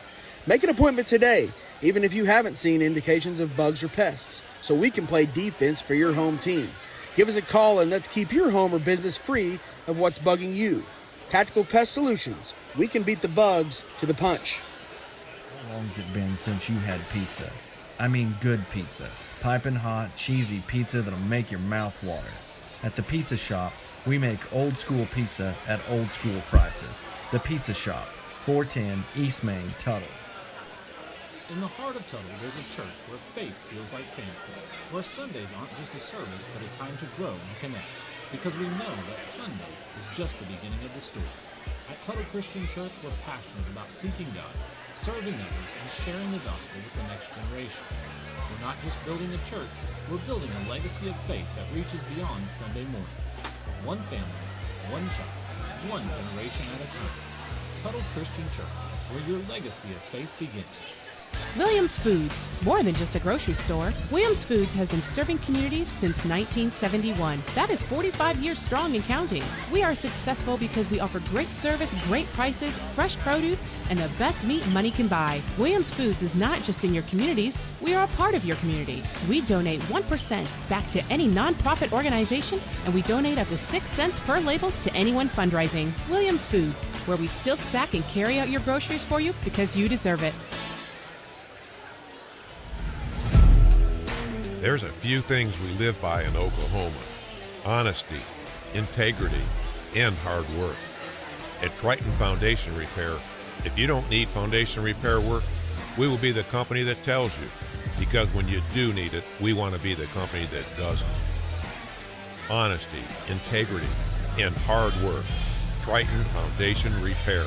Make an appointment today, even if you haven't seen indications of bugs or pests, so we can play defense for your home team. Give us a call and let's keep your home or business free of what's bugging you. Tactical Pest Solutions. We can beat the bugs to the punch. How long has it been since you had pizza? I mean good pizza. Piping hot, cheesy pizza that'll make your mouth water. At the Pizza Shop, we make old school pizza at old school prices. The Pizza Shop, 410 East Main, Tuttle. In the heart of Tuttle, there's a church where faith feels like family, where Sundays aren't just a service but a time to grow and connect, because we know that Sunday is just the beginning of the story. At Tuttle Christian Church, we're passionate about seeking God, serving others, and sharing the gospel with the next generation. We're not just building a church, we're building a legacy of faith that reaches beyond Sunday mornings. One family, one child, one generation at a time. Tuttle Christian Church, where your legacy of faith begins. Williams Foods, more than just a grocery store. Williams Foods has been serving communities since 1971. That is 45 years strong and counting. We are successful because we offer great service, great prices, fresh produce, and the best meat money can buy. Williams Foods is not just in your communities, we are a part of your community. We donate 1% back to any nonprofit organization, and we donate up to 6 cents per labels to anyone fundraising. Williams Foods, where we still sack and carry out your groceries for you because you deserve it. There's a few things we live by in Oklahoma: honesty, integrity, and hard work. At Triton Foundation Repair, if you don't need foundation repair work, we will be the company that tells you, because when you do need it, we want to be the company that doesn't. Honesty, integrity, and hard work. Triton Foundation Repair.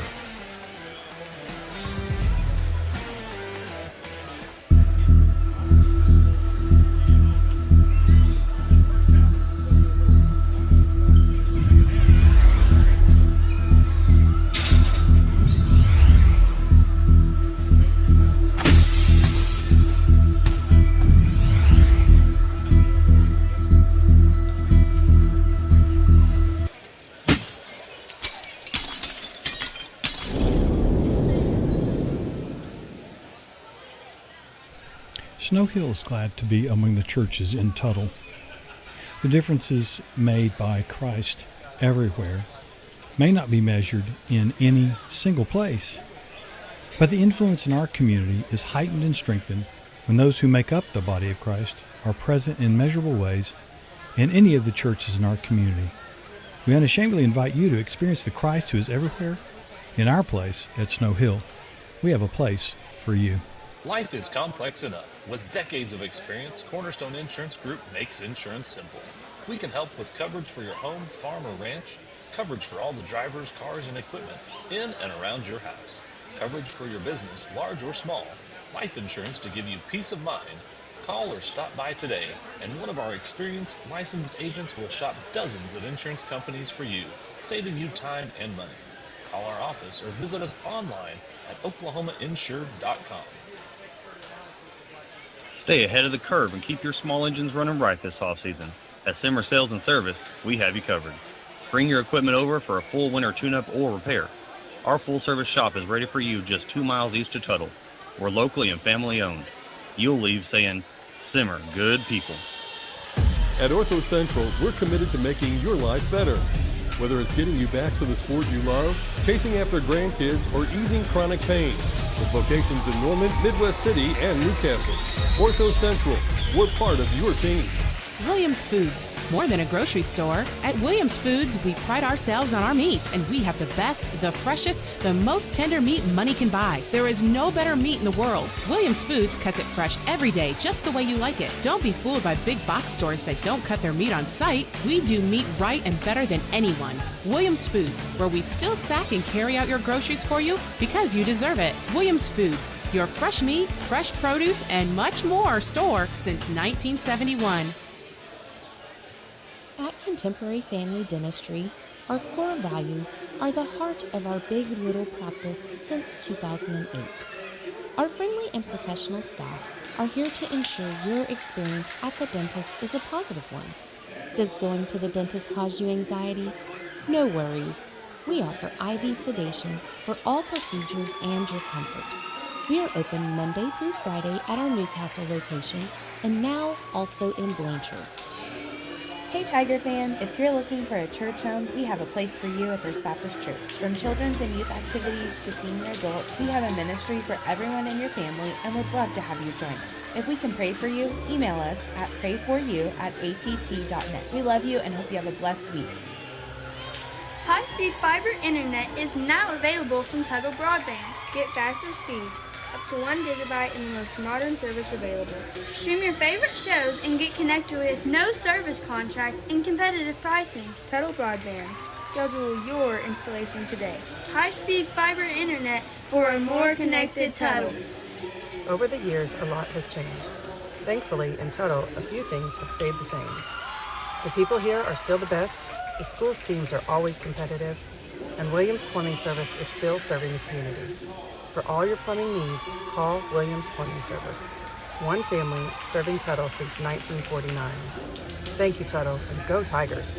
Snow Hill is glad to be among the churches in Tuttle. The differences made by Christ everywhere may not be measured in any single place, but the influence in our community is heightened and strengthened when those who make up the body of Christ are present in measurable ways in any of the churches in our community. We unashamedly invite you to experience the Christ who is everywhere in our place at Snow Hill. We have a place for you. Life is complex enough. With decades of experience, Cornerstone Insurance Group makes insurance simple. We can help with coverage for your home, farm, or ranch, coverage for all the drivers, cars, and equipment in and around your house, coverage for your business, large or small, life insurance to give you peace of mind. Call or stop by today, and one of our experienced, licensed agents will shop dozens of insurance companies for you, saving you time and money. Call our office or visit us online at oklahomainsured.com. Stay ahead of the curve and keep your small engines running right this off-season. At Simmer Sales and Service, we have you covered. Bring your equipment over for a full winter tune-up or repair. Our full-service shop is ready for you just 2 miles east of Tuttle. We're locally and family-owned. You'll leave saying, Simmer, good people. At Ortho Central, we're committed to making your life better. Whether it's getting you back to the sport you love, chasing after grandkids, or easing chronic pain. With locations in Norman, Midwest City, and Newcastle. Ortho Central, we're part of your team. Williams Foods, more than a grocery store. At Williams Foods, we pride ourselves on our meat, and we have the best, the freshest, the most tender meat money can buy. There is no better meat in the world. Williams Foods cuts it fresh every day, just the way you like it. Don't be fooled by big box stores that don't cut their meat on site. We do meat right and better than anyone. Williams Foods, where we still sack and carry out your groceries for you because you deserve it. Williams Foods, your fresh meat, fresh produce, and much more store since 1971. At Contemporary Family Dentistry, our core values are the heart of our big little practice since 2008. Our friendly and professional staff are here to ensure your experience at the dentist is a positive one. Does going to the dentist cause you anxiety? No worries. We offer IV sedation for all procedures and your comfort. We are open Monday through Friday at our Newcastle location and now also in Blanchard. Hey Tiger fans, if you're looking for a church home, we have a place for you at First Baptist Church. From children's and youth activities to senior adults, we have a ministry for everyone in your family and would love to have you join us. If we can pray for you, email us at prayforyou@att.net. We love you and hope you have a blessed week. High-speed fiber internet is now available from Tuttle Broadband. Get faster speeds, up to 1 gigabyte in the most modern service available. Stream your favorite shows and get connected with no service contract and competitive pricing. Tuttle Broadband. Schedule your installation today. High-speed fiber internet for a more connected Tuttle. Over the years, a lot has changed. Thankfully, in Tuttle, a few things have stayed the same. The people here are still the best, the school's teams are always competitive, and Williams Plumbing Service is still serving the community. For all your plumbing needs, call Williams Plumbing Service. One family serving Tuttle since 1949. Thank you, Tuttle, and go Tigers.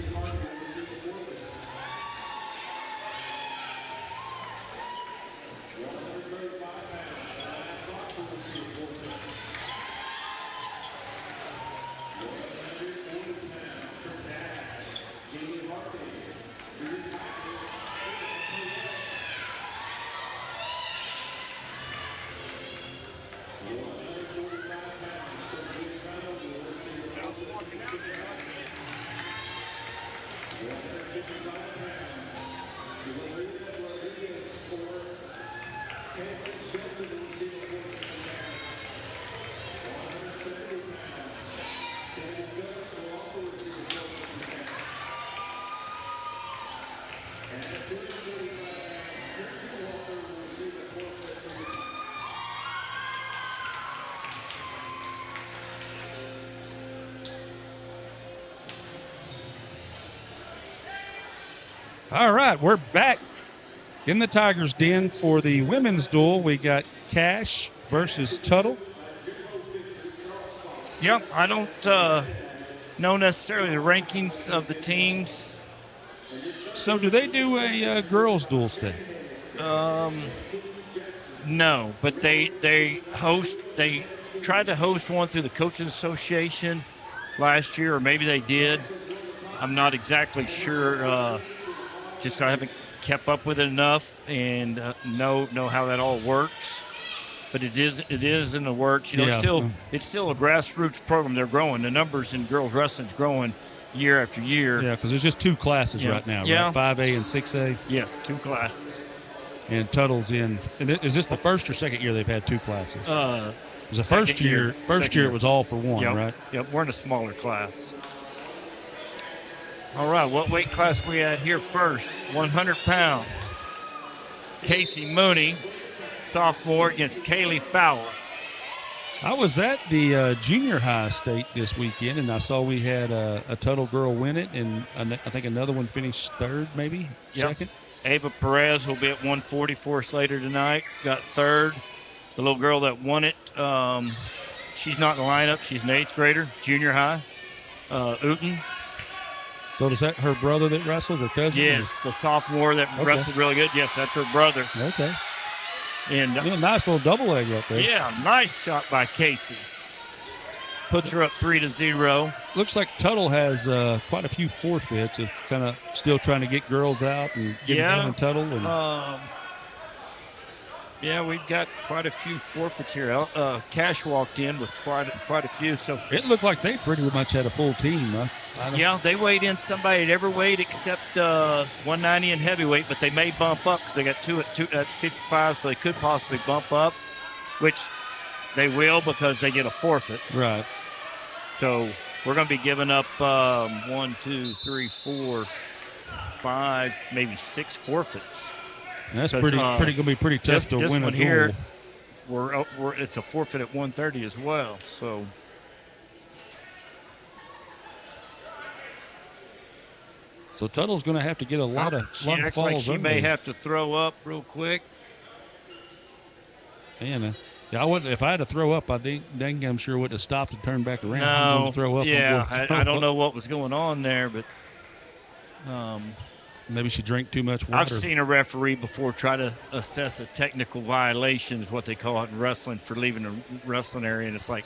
All right, we're back in the Tigers' Den for the women's duel. We got Cash versus Tuttle. Yep, I don't know necessarily the rankings of the teams. So do they do a girls' duel still? No, but they tried to host one through the Coaches Association last year, or maybe they did. I'm not exactly sure. Just I haven't kept up with it enough and know how that all works. But it is in the works. You know, Yeah. it's still a grassroots program. They're growing. The numbers in girls wrestling's growing year after year. Yeah, because there's just two classes right now, right? 5A and 6A. Yes, two classes. And Tuttle's in. And is this the first or second year they've had two classes? It was the first year. First year it was all for one, Yep. right? Yep, we're in a smaller class. All right, what weight class we at here first? 100 pounds. Casey Mooney, sophomore, against Kaylee Fowler. I was at the junior high state this weekend, and I saw we had a Tuttle girl win it, and I think another one finished third, maybe second. Ava Perez will be at 140 for us later tonight. Got third. The little girl that won it, she's not in the lineup. She's an 8th grader, junior high. Uten. So is that her brother that wrestles, or cousin? Yes, the sophomore that wrestled really good. Yes, that's her brother. Okay. And nice little double leg right there. Yeah, nice shot by Casey. Puts her up 3-0. Looks like Tuttle has quite a few forfeits. It's kind of still trying to get girls out and get them down in Tuttle. And yeah, we've got quite a few forfeits here. Cash walked in with quite a few. So it looked like they pretty much had a full team, huh? Yeah, they weighed in somebody at every weight except 190 and heavyweight, but they may bump up because they got two at 55, so they could possibly bump up, which they will because they get a forfeit. Right. So we're going to be giving up 1, 2, 3, 4, 5, maybe 6 forfeits. That's pretty going to be pretty tough to win a duel. This one here, it's a forfeit at 130 as well. So Tuttle's going to have to get a lot of falls. Like she may have to throw up real quick. Man, I wouldn't. If I had to throw up, I'm sure wouldn't have stopped and turned back around. No, I'm going to throw up. Yeah, I don't know what was going on there, but maybe she drank too much water. I've seen a referee before try to assess a technical violation, is what they call it in wrestling, for leaving the wrestling area, and it's like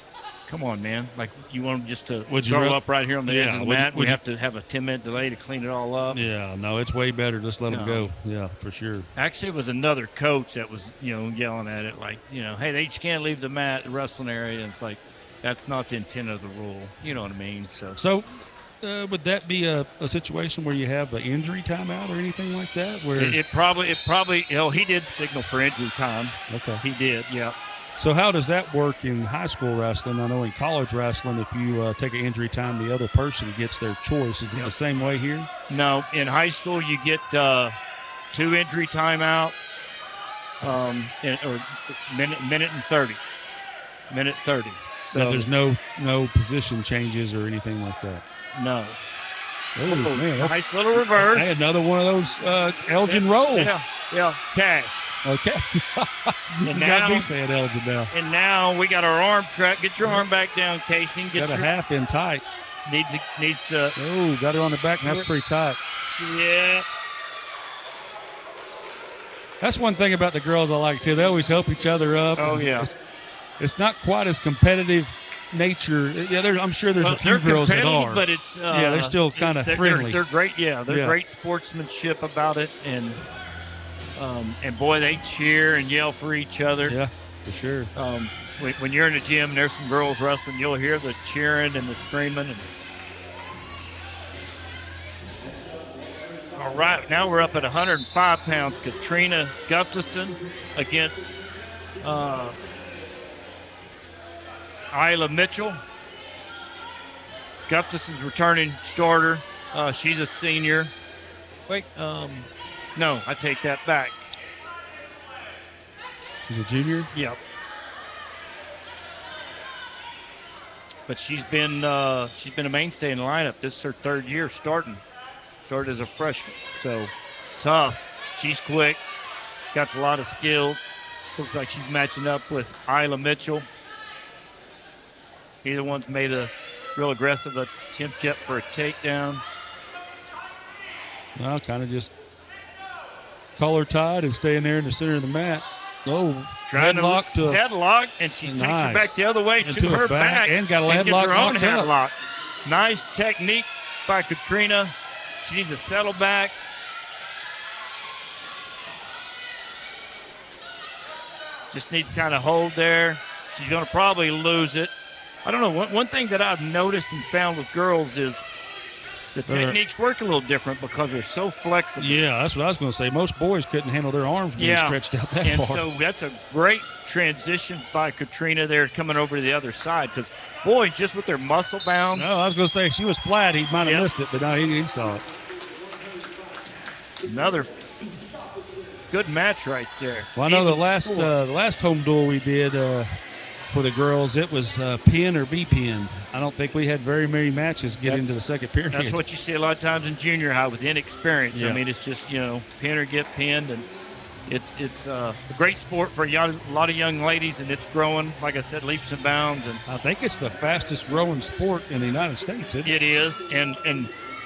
come on, man. Like, you want them just to Would you throw rather- up right here on the Yeah, edge of the would- mat? would We you- have to have a 10-minute delay to clean it all up. Yeah, no, it's way better. Just let them No. go. Yeah, for sure. Actually, it was another coach that was, yelling at it like, hey, they just can't leave the mat, the wrestling area. And it's like, that's not the intent of the rule. You know what I mean? So would that be a situation where you have an injury timeout or anything like that? Where It probably, he did signal for injury time. Okay. He did, yeah. So how does that work in high school wrestling? I know in college wrestling, if you take an injury time, the other person gets their choice. Is it the same way here? No, in high school you get 2 injury timeouts, or minute and 30. Minute 30. So So there's no position changes or anything like that. No. Oh, man, that's- Nice little reverse. Hey, another one of those Elgin rolls. Yeah, cash. Okay. And You got now- me saying Elgin now. And now we got our arm track. Get your arm back down, Casey. Got a half in tight. Needs to. Oh, got her on the back. And that's pretty tight. Yeah. That's one thing about the girls I like too. They always help each other up. Oh, yeah. It's not quite as competitive nature. Yeah, I'm sure there's a few They're girls that competitive, are. but it's they're still kind of friendly. They're great. Yeah, they're great sportsmanship about it, and boy, they cheer and yell for each other. Yeah, for sure. When you're in the gym and there's some girls wrestling, you'll hear the cheering and the screaming. All right, now we're up at 105 pounds. Katrina Gustafson against Isla Mitchell. Gustafson's returning starter. She's a senior. Wait, no, I take that back. She's a junior? Yep. But she's been a mainstay in the lineup. This is her 3rd year starting. Started as a freshman. So tough. She's quick. Got a lot of skills. Looks like she's matching up with Isla Mitchell. Either one's made a real aggressive attempt yet for a takedown. Well, kind of just collar tied and staying there in the center of the mat. Oh, Trying headlock to headlock, and she takes her back the other way And to her back and got a gets headlock her own knocked out. headlock. Nice technique by Katrina. She needs to settle back. Just needs to kind of hold there. She's going to probably lose it. I don't know. One thing that I've noticed and found with girls is the techniques work a little different because they're so flexible. Yeah, that's what I was going to say. Most boys couldn't handle their arms being stretched out that and far. so that's a great transition by Katrina there coming over to the other side because boys just with their muscle bound. No, I was going to say if she was flat, he might have missed it, but no, he saw it. Another good match right there. Well, I know the Even last home duel we did for the girls, it was pin or be pinned. I don't think we had very many matches get into the second period. That's what you see a lot of times in junior high with inexperience. Yeah. I mean, it's just, pin or get pinned, and it's a great sport for a lot of young ladies, and it's growing, like I said, leaps and bounds. And I think it's the fastest growing sport in the United States. It is, and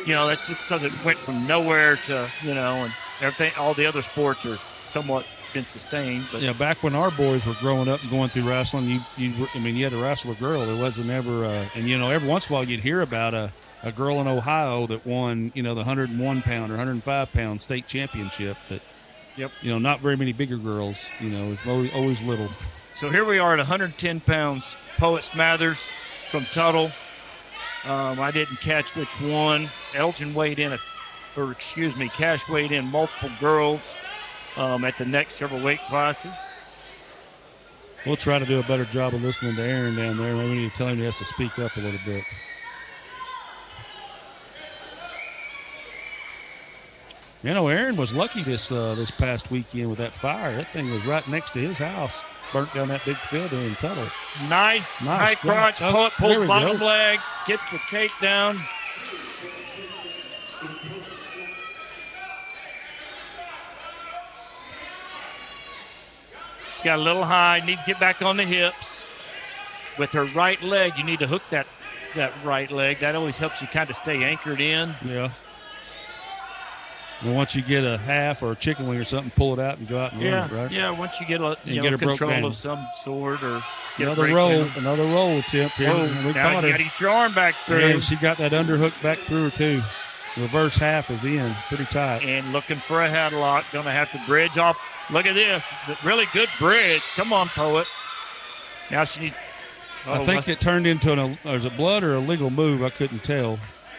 that's just because it went from nowhere to, and everything. All the other sports are somewhat been sustained. But yeah, back when our boys were growing up and going through wrestling, you had to wrestle a girl. There wasn't ever, and every once in a while you'd hear about a girl in Ohio that won, the 101 pound or 105 pound state championship. But not very many bigger girls. It's always little. So here we are at 110 pounds. Poet Smathers from Tuttle. I didn't catch which one. Elgin weighed in, Cash weighed in multiple girls at the next several weight classes. We'll try to do a better job of listening to Aaron down there. Maybe we need to tell him he has to speak up a little bit. Aaron was lucky this past weekend with that fire. That thing was right next to his house. Burnt down that big field there in Tuttle. Nice. High crotch. Poet pulls bottom leg. Gets the takedown. She's got a little high. Needs to get back on the hips. With her right leg, you need to hook that right leg. That always helps you kind of stay anchored in. Yeah. And once you get a half or a chicken wing or something, pull it out and go out and run it, right? Yeah, once you get get her broke control down. of some sort or get Another roll attempt here. Whoa, And we now caught you her. got to get your arm back through. And she got that underhook back through her, too. Reverse half is in, pretty tight. And looking for a headlock. Going to have to bridge off. Look at this. Really good bridge. Come on, Poet. Now she's... I think it turned into is it blood or a legal move? I couldn't tell.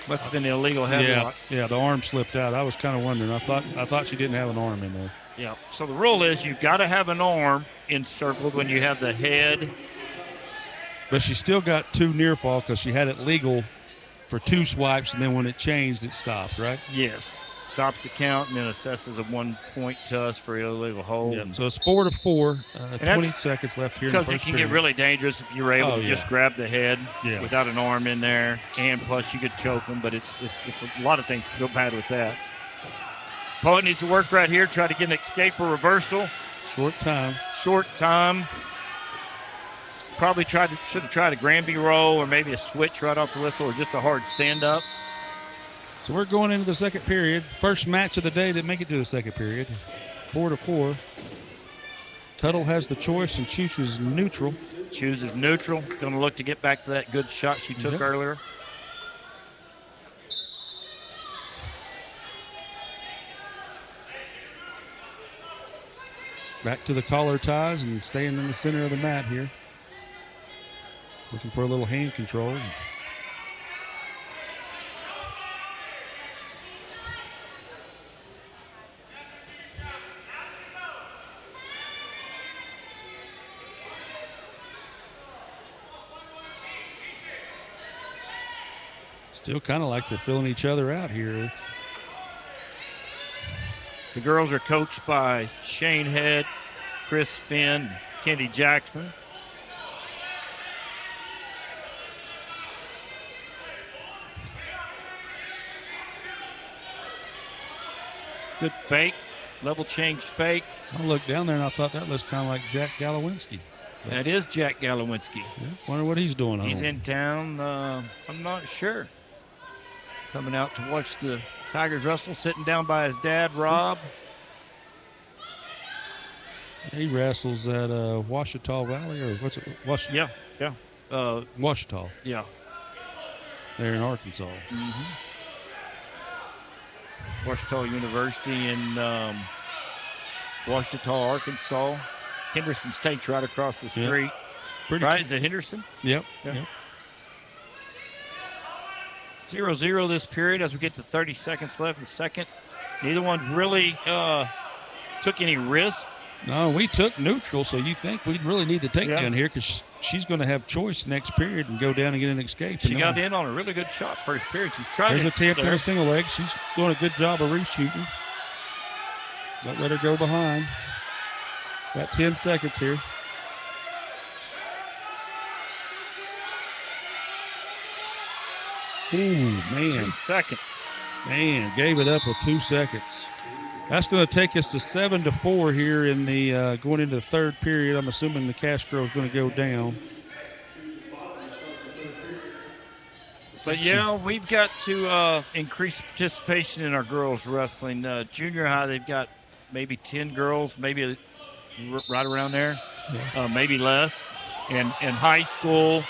Must have been the illegal headlock. Yeah, the arm slipped out. I was kind of wondering. I thought she didn't have an arm in there. Yeah. So the rule is you've got to have an arm encircled when you have the head. But she still got 2 near fall because she had it legal for 2 swipes, and then when it changed, it stopped, right? Yes. Stops the count and then assesses a 1 point to us for illegal hold. Yep. So it's 4-4. 20 seconds left here. Because it can get really dangerous if you're able to just grab the head Yeah. without an arm in there, and plus you could choke them. But it's a lot of things go bad with that. Poet needs to work right here. Try to get an escape or reversal. Short time. Probably should have tried a Granby roll or maybe a switch right off the whistle or just a hard stand up. So we're going into the second period. First match of the day to make it to the second period. 4-4. Tuttle has the choice and chooses neutral. Chooses neutral. Going to look to get back to that good shot she took earlier. Back to the collar ties and staying in the center of the mat here. Looking for a little hand control. Still kind of like they're filling each other out here. The girls are coached by Shane Head, Chris Finn, Kendi Jackson. Good fake, level change fake. I looked down there and I thought that looks kind of like Jack Galowinski. That is Jack Galowinski. Yeah, wonder what he's doing He's home. in town. I'm not sure. Coming out to watch the Tigers wrestle, sitting down by his dad, Rob. He wrestles at Washita Valley, or what's it? Yeah. Washita. Yeah. There in Arkansas. Mm-hmm. Washita University in Washita, Arkansas. Henderson State's right across the street. Right? Is it Henderson? Yep. Yeah. 0-0 this period as we get to 30 seconds left in the second. Neither one really took any risk. No, we took neutral, so you think we'd really need to take down here because she's going to have choice next period and go down and get an escape. She got in on a really good shot first period. She's trying There's to. a tap in a single leg. She's doing a good job of reshooting. Don't let her go behind. Got 10 seconds here. Ooh, man. 10 seconds. Man, gave it up with 2 seconds. That's going to take us to 7-4 here in the going into the third period. I'm assuming the Cash Girl is going to go down. But, yeah, we've got to increase participation in our girls wrestling. Junior high, they've got maybe 10 girls, maybe right around there, maybe less. And high school,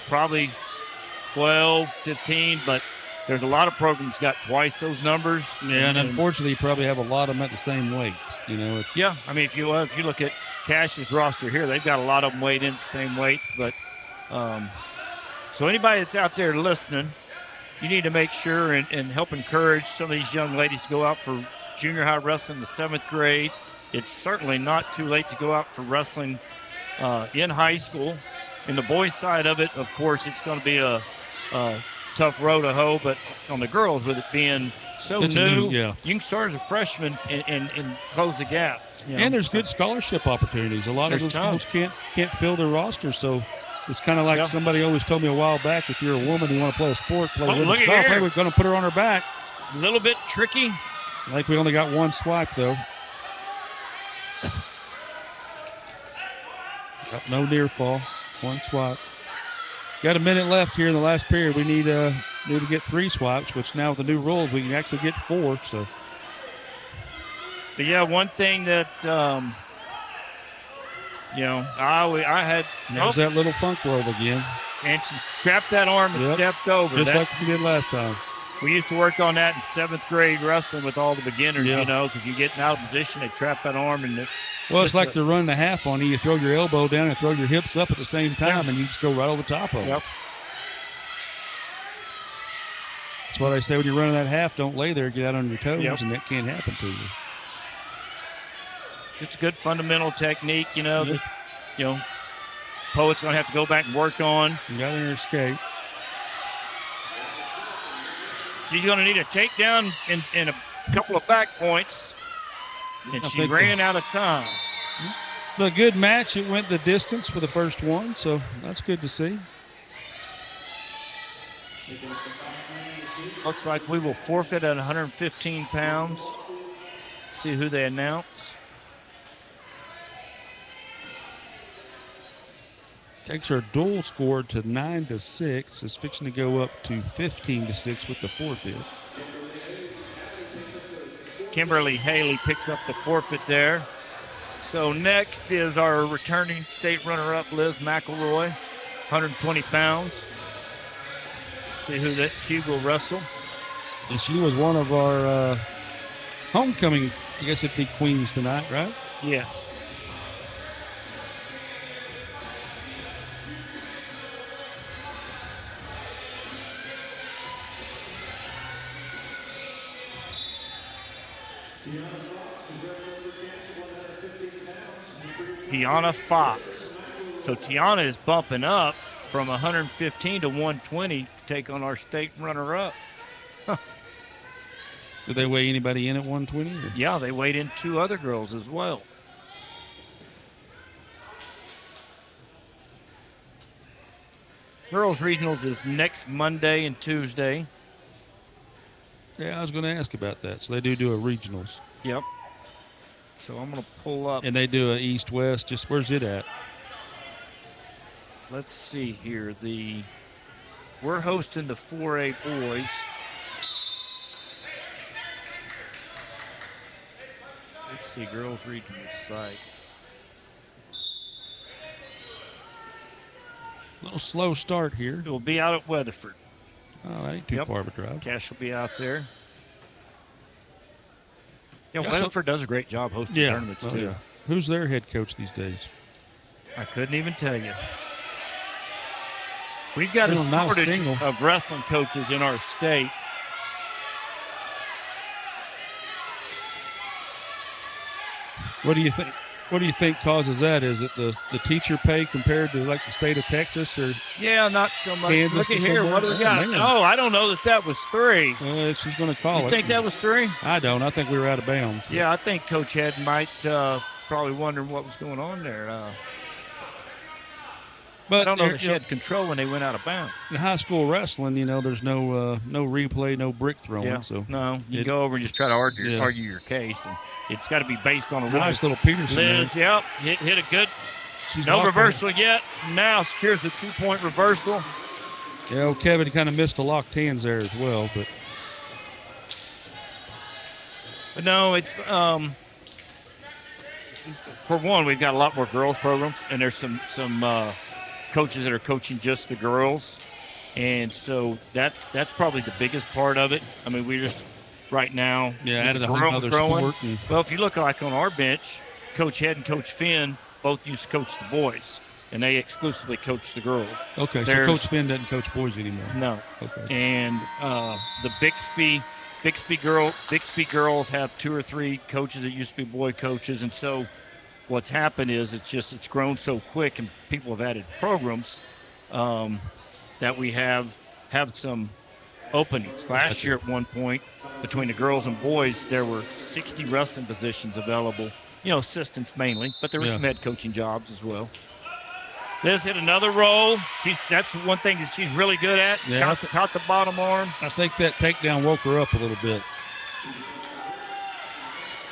probably 12, 15, but there's a lot of programs got twice those numbers. Yeah, and unfortunately, you probably have a lot of them at the same weights. Yeah, I mean, if you look at Cash's roster here, they've got a lot of them weighed in at the same weights. But so anybody that's out there listening, you need to make sure and help encourage some of these young ladies to go out for junior high wrestling in the 7th grade. It's certainly not too late to go out for wrestling in high school. In the boys' side of it, of course, it's going to be a tough row to hoe, but on the girls, with it being so new, you can start as a freshman and close the gap. And there's good scholarship opportunities. A lot of those schools can't fill their roster, so it's kind of like somebody always told me a while back, if you're a woman and you want to play a sport, play women's golf, we're going to put her on her back. A little bit tricky. I think we only got 1 swipe, though. No near fall. 1 swipe. Got a minute left here in the last period. We need need to get 3 swipes, which now with the new rules, we can actually get 4. So, but yeah, one thing that, I had. There's that little funk roll again. And she trapped that arm and stepped over. Just like she did last time. We used to work on that in 7th grade wrestling with all the beginners, because you're getting out of position, they trap that arm. It's like to run the half on you. You throw your elbow down and throw your hips up at the same time, and you just go right over the top of it. Yep. That's why they say when you're running that half, don't lay there, get out on your toes, and that can't happen to you. Just a good fundamental technique, that, Poet's going to have to go back and work on. You got in her escape. She's going to need a takedown and a couple of back points. And she ran out of time. A good match. It went the distance for the first one, so that's good to see. Looks like we will forfeit at 115 pounds. See who they announce. Takes her dual score to 9-6. Is fixing to go up to 15-6 with the forfeit. Kimberly Haley picks up the forfeit there. So next is our returning state runner-up, Liz McElroy, 120 pounds. See who that she will wrestle. And she was one of our homecoming, I guess it'd be queens tonight, right? Yes. Tiana Fox. So Tiana is bumping up from 115 to 120 to take on our state runner-up. Huh. Did they weigh anybody in at 120? Or? Yeah, they weighed in 2 other girls as well. Girls Regionals is next Monday and Tuesday. Yeah, I was going to ask about that. So they do a regionals. Yep. So I'm going to pull up. And they do a east-west. Just where's it at? Let's see here. We're hosting the 4A boys. Let's see, girls regional sites. A little slow start here. It will be out at Weatherford. Oh, that ain't too far of a drive. Cash will be out there. Yeah, Weatherford does a great job hosting tournaments, too. Yeah. Who's their head coach these days? I couldn't even tell you. We've got a shortage of wrestling coaches in our state. What do you think? What do you think causes that? Is it the teacher pay compared to like the state of Texas or? Yeah, not so much. Kansas Look at here. Somewhere? What do we got? Oh, I don't know that was 3. She's going to call it. You think that was 3? I don't. I think we were out of bounds. Yeah, I think Coach Head might probably wondering what was going on there. But I don't know that she had control when they went out of bounds. In high school wrestling, there's no replay, no brick throwing. Yeah. So no, you go over and just try to argue your case, and it's got to be based on a nice little Peterson. Liz, hit a good. No reversal yet. Now secures a 2-point reversal. Yeah, Kevin kind of missed a locked hands there as well, but no, it's for one, we've got a lot more girls programs, and there's some coaches that are coaching just the girls, and so that's probably the biggest part of it. I mean, we just right now added a whole other sport. Well, if you look like on our bench, Coach Head and Coach Finn both used to coach the boys, and they exclusively coach the girls. Okay, so Coach Finn doesn't coach boys anymore. No. Okay. And the Bixby girls have 2 or 3 coaches that used to be boy coaches, and so what's happened is it's grown so quick, and people have added programs that we have some openings. Last year at one point, between the girls and boys, there were 60 wrestling positions available. Assistants mainly, but there were some head coaching jobs as well. Liz hit another roll. That's one thing that she's really good at. Caught the bottom arm. I think that takedown woke her up a little bit.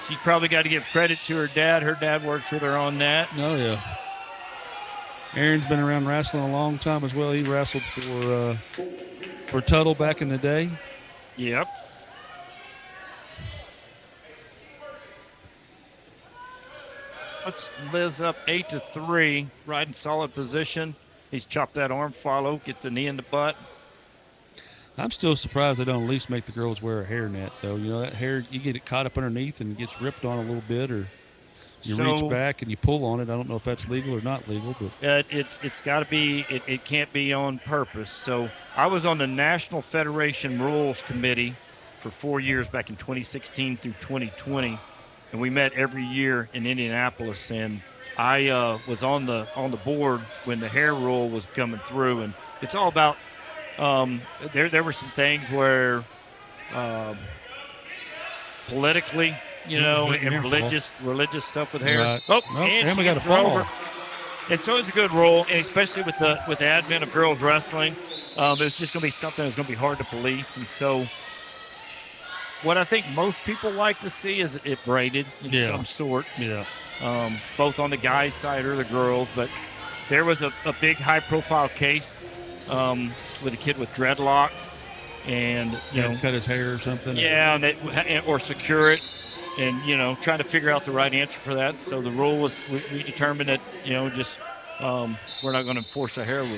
She's probably got to give credit to her dad. Her dad works with her on that. Oh, yeah. Aaron's been around wrestling a long time as well. He wrestled for for Tuttle back in the day. Yep. Puts Liz up 8-3, right in solid position. He's chopped that arm follow, get the knee in the butt. I'm still surprised they don't at least make the girls wear a hairnet, though. You know, that hair, you get it caught up underneath and it gets ripped on a little bit, or you reach back and you pull on it. I don't know if that's legal or not legal, but it's got to be. It can't be on purpose. So I was on the National Federation Rules Committee for 4 years, back in 2016 through 2020, and we met every year in Indianapolis. And I was on the board when the hair rule was coming through, and it's all about. There were some things where politically, you know, and religious stuff with hair. Right. And we got a she gets fall. over. And so it's a good rule, and especially with the advent of girls wrestling, it's just going to be something that's going to be hard to police. And so, what I think most people like to see is it braided in some sort. Yeah. Both on the guys' side or the girls, but there was a big high-profile case with a kid with dreadlocks, and cut his hair or something. Yeah, or secure it, and trying to figure out the right answer for that. So the rule was we determined that just we're not going to enforce a hair rule,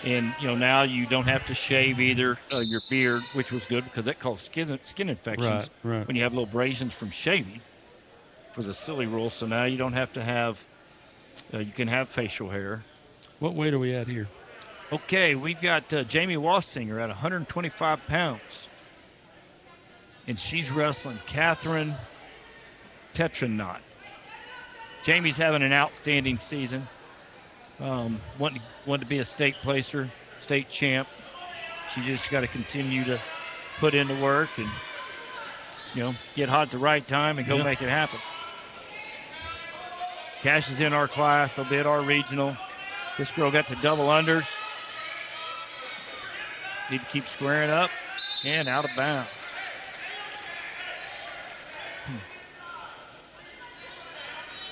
and now you don't have to shave either your beard, which was good because that caused skin infections right. when you have little abrasions from shaving. For the silly rule, so now you don't have to have. You can have facial hair. What weight are we at here? Okay, we've got Jamie Wassinger at 125 pounds. And she's wrestling Catherine Tetranot. Jamie's having an outstanding season. Wanting to be a state placer, state champ. She just got to continue to put in the work and, get hot at the right time and go make it happen. Cash is in our class. They'll be at our regional. This girl got to double unders. Need to keep squaring up and out of bounds.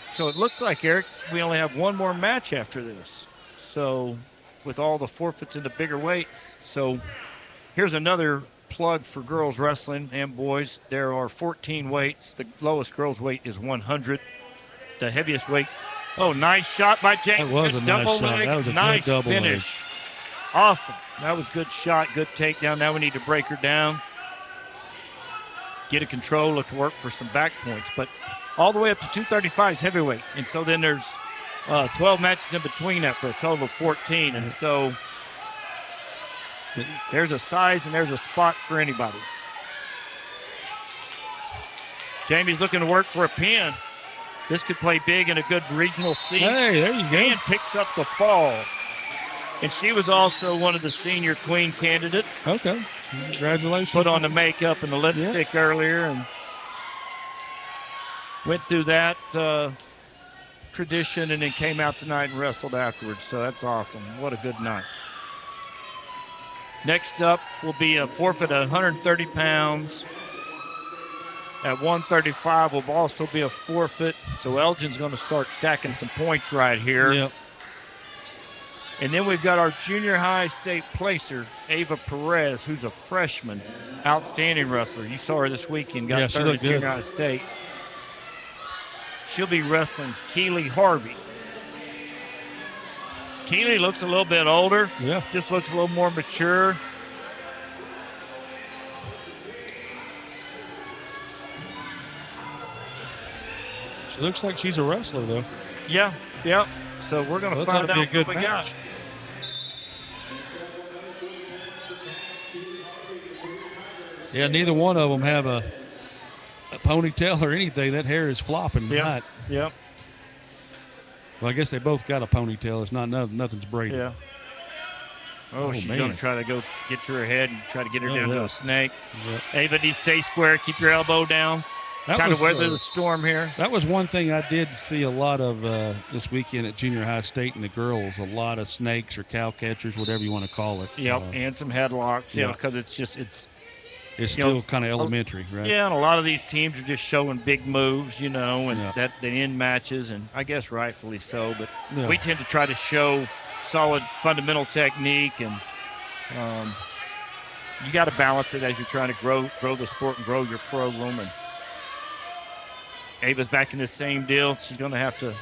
So it looks like, Eric, we only have one more match after this. So with all the forfeits in the bigger weights. So here's another plug for girls wrestling and boys. There are 14 weights. The lowest girls weight is 100. The heaviest weight. Oh, nice shot by Jake. That was a nice shot. That was a nice good double finish. Awesome. That was good shot, good takedown. Now we need to break her down. Get a control, look to work for some back points. But all the way up to 235 is heavyweight. And so then there's 12 matches in between that for a total of 14. And so there's a size and there's a spot for anybody. Jamie's looking to work for a pin. This could play big in a good regional seat. Hey, there you go. And picks up the fall. And she was also one of the senior queen candidates. Okay. Congratulations. Put on the makeup and the lipstick earlier and went through that tradition and then came out tonight and wrestled afterwards. So that's awesome. What a good night. Next up will be a forfeit at 130 pounds. At 135 will also be a forfeit. So Elgin's going to start stacking some points right here. Yep. And then we've got our junior high state placer, Ava Perez, who's a freshman, outstanding wrestler. You saw her this weekend, got third at junior high state. She'll be wrestling Keely Harvey. Keely looks a little bit older. Yeah. Just looks a little more mature. She looks like she's a wrestler, though. Yeah. So we're going to find out be a good what we got. match. Yeah, neither one of them have a ponytail or anything. That hair is flopping tonight. Yep. Well, I guess they both got a ponytail. It's not nothing's braided. Yeah. Oh, she's going to try to go get to her head and try to get her down to a snake. Yep. Ava, you stay square. Keep your elbow down. Kind of weather the storm here. That was one thing I did see a lot of this weekend at junior high state and the girls. A lot of snakes or cow catchers, whatever you want to call it. Yep, and some headlocks. Yeah, because it's still kind of elementary, right? Yeah, and a lot of these teams are just showing big moves, and that they end matches, and I guess rightfully so. But we tend to try to show solid fundamental technique and you got to balance it as you're trying to grow the sport and grow your program. And Ava's back in the same deal. She's going to have to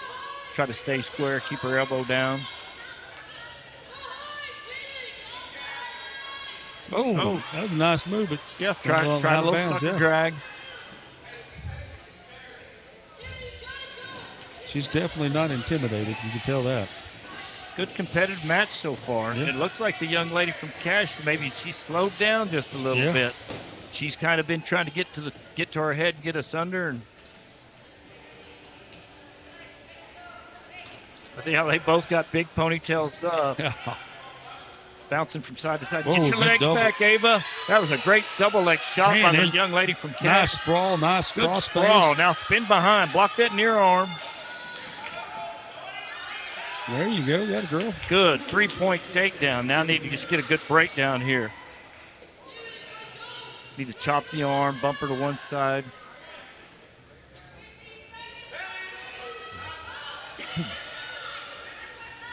try to stay square, keep her elbow down. Oh, that was a nice move. But yeah, try a little sucker drag. She's definitely not intimidated. You can tell that. Good competitive match so far. Yeah. It looks like the young lady from Cash, maybe she slowed down just a little bit. She's kind of been trying to get to her head and get us under. And but they both got big ponytails bouncing from side to side. Get your legs back, Ava. That was a great double leg shot by the young lady from Cash. Nice sprawl, nice good cross sprawl. face. Now spin behind. Block that near arm. There you go. Got a girl. Good. 3-point takedown. Now need to just get a good breakdown here. Need to chop the arm, bump her to one side.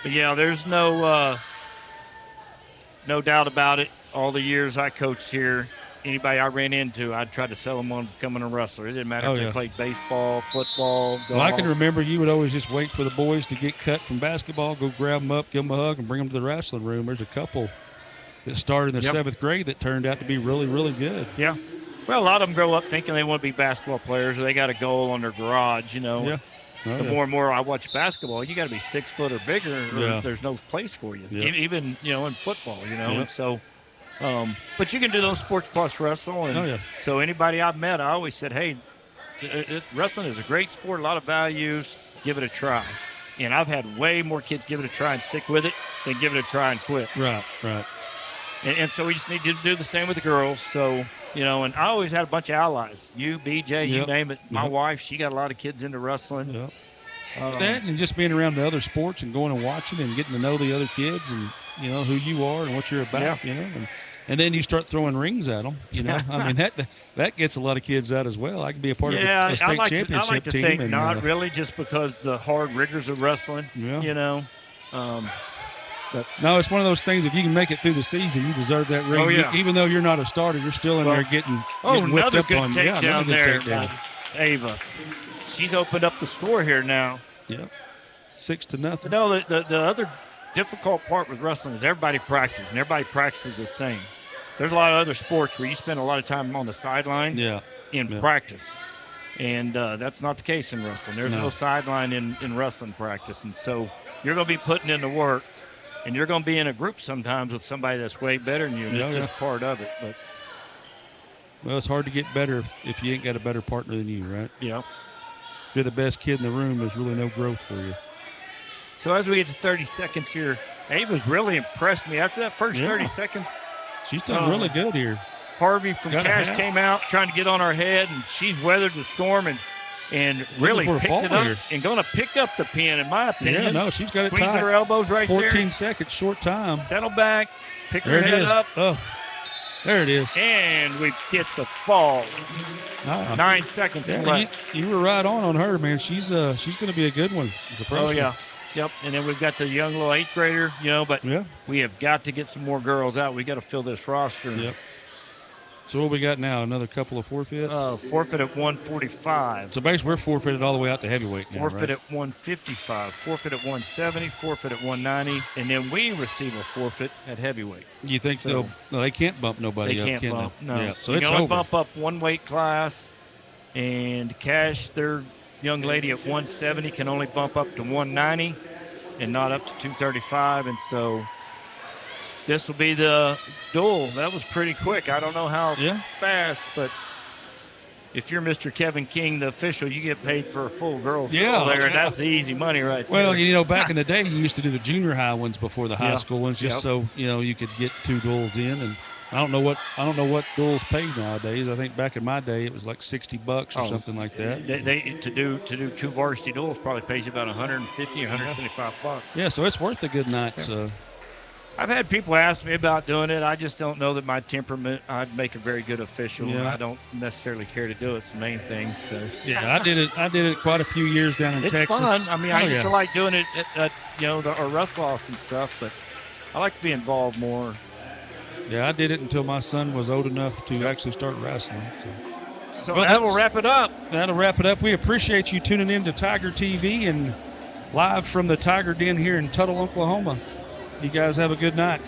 But yeah, there's no doubt about it. All the years I coached here, anybody I ran into, I'd try to sell them on becoming a wrestler. It didn't matter if they played baseball, football, golf. Well, I can remember you would always just wait for the boys to get cut from basketball, go grab them up, give them a hug, and bring them to the wrestling room. There's a couple that started in the 7th grade that turned out to be really, really good. Yeah. Well, a lot of them grow up thinking they want to be basketball players, or they got a goal on their garage, Yeah. The more and more I watch basketball, you got to be 6 foot or bigger, or there's no place for you. Even in football, And so, but you can do those sports plus wrestle. And so anybody I've met, I always said, hey, wrestling is a great sport, a lot of values. Give it a try. And I've had way more kids give it a try and stick with it than give it a try and quit. Right. And so we just need to do the same with the girls. So. And I always had a bunch of allies. You, BJ, you name it. My wife, she got a lot of kids into wrestling. That and just being around the other sports and going and watching and getting to know the other kids and, who you are and what you're about, And then you start throwing rings at them, I mean, that gets a lot of kids out as well. I can be a part of a state championship team. I like to think not really just because the hard rigors of wrestling, But no, it's one of those things. If you can make it through the season, you deserve that ring. Even though you're not a starter, you're still in there getting whipped up on. Another good takedown there, Ava. She's opened up the score here now. 6-0. No, the other difficult part with wrestling is everybody practices, and everybody practices the same. There's a lot of other sports where you spend a lot of time on the sideline in practice, and that's not the case in wrestling. There's no sideline in wrestling practice, and so you're going to be putting in the work. And you're going to be in a group sometimes with somebody that's way better than you. And it's just part of it. But well, it's hard to get better if you ain't got a better partner than you, right? Yeah. If you're the best kid in the room, there's really no growth for you. So as we get to 30 seconds here, Ava's really impressed me. After that first 30 seconds. She's done really good here. Harvey from Cash came out trying to get on her head, and she's weathered the storm and really picked it up and going to pick up the pin, in my opinion. Yeah, no, she's got it tight. Squeezing her elbows right 14 seconds, short time. Settle back, pick her head up. Oh, there it is. And we get the fall. 9 seconds left. You were right on her, man. She's going to be a good one. Oh, yeah. Yep. And then we've got the young little 8th grader, but we have got to get some more girls out. We got to fill this roster. Yep. So what we got now? Another couple of forfeit? Forfeit at 145. So basically we're forfeited all the way out to heavyweight now, Forfeit right? at 155. Forfeit at 170. Forfeit at 190. And then we receive a forfeit at heavyweight. You think they can't bump nobody up, They can't bump, they? no. Yeah, so you it's can only over. bump up one weight class. And Cash, their young lady at 170, can only bump up to 190 and not up to 235. And so this will be the duel. That was pretty quick. I don't know how fast, but if you're Mr. Kevin King, the official, you get paid for a full girl there, and that's easy money right there. Well, back in the day, you used to do the junior high ones before the high school ones, just so you could get 2 duels in. And I don't know what duels pay nowadays. I think back in my day, it was like $60 or something like that. They to do 2 varsity duels probably pays you about $150 or $175. Yeah, so it's worth a good night. So. I've had people ask me about doing it. I just don't know that my temperament, I'd make a very good official. Yeah. I don't necessarily care to do it. It's the main thing. So yeah, I did it quite a few years down in Texas. It's fun. I mean, I used to like doing it at our wrestle-offs and stuff, but I like to be involved more. Yeah, I did it until my son was old enough to actually start wrestling. So that will wrap it up. That'll wrap it up. We appreciate you tuning in to Tiger TV and live from the Tiger Den here in Tuttle, Oklahoma. You guys have a good night.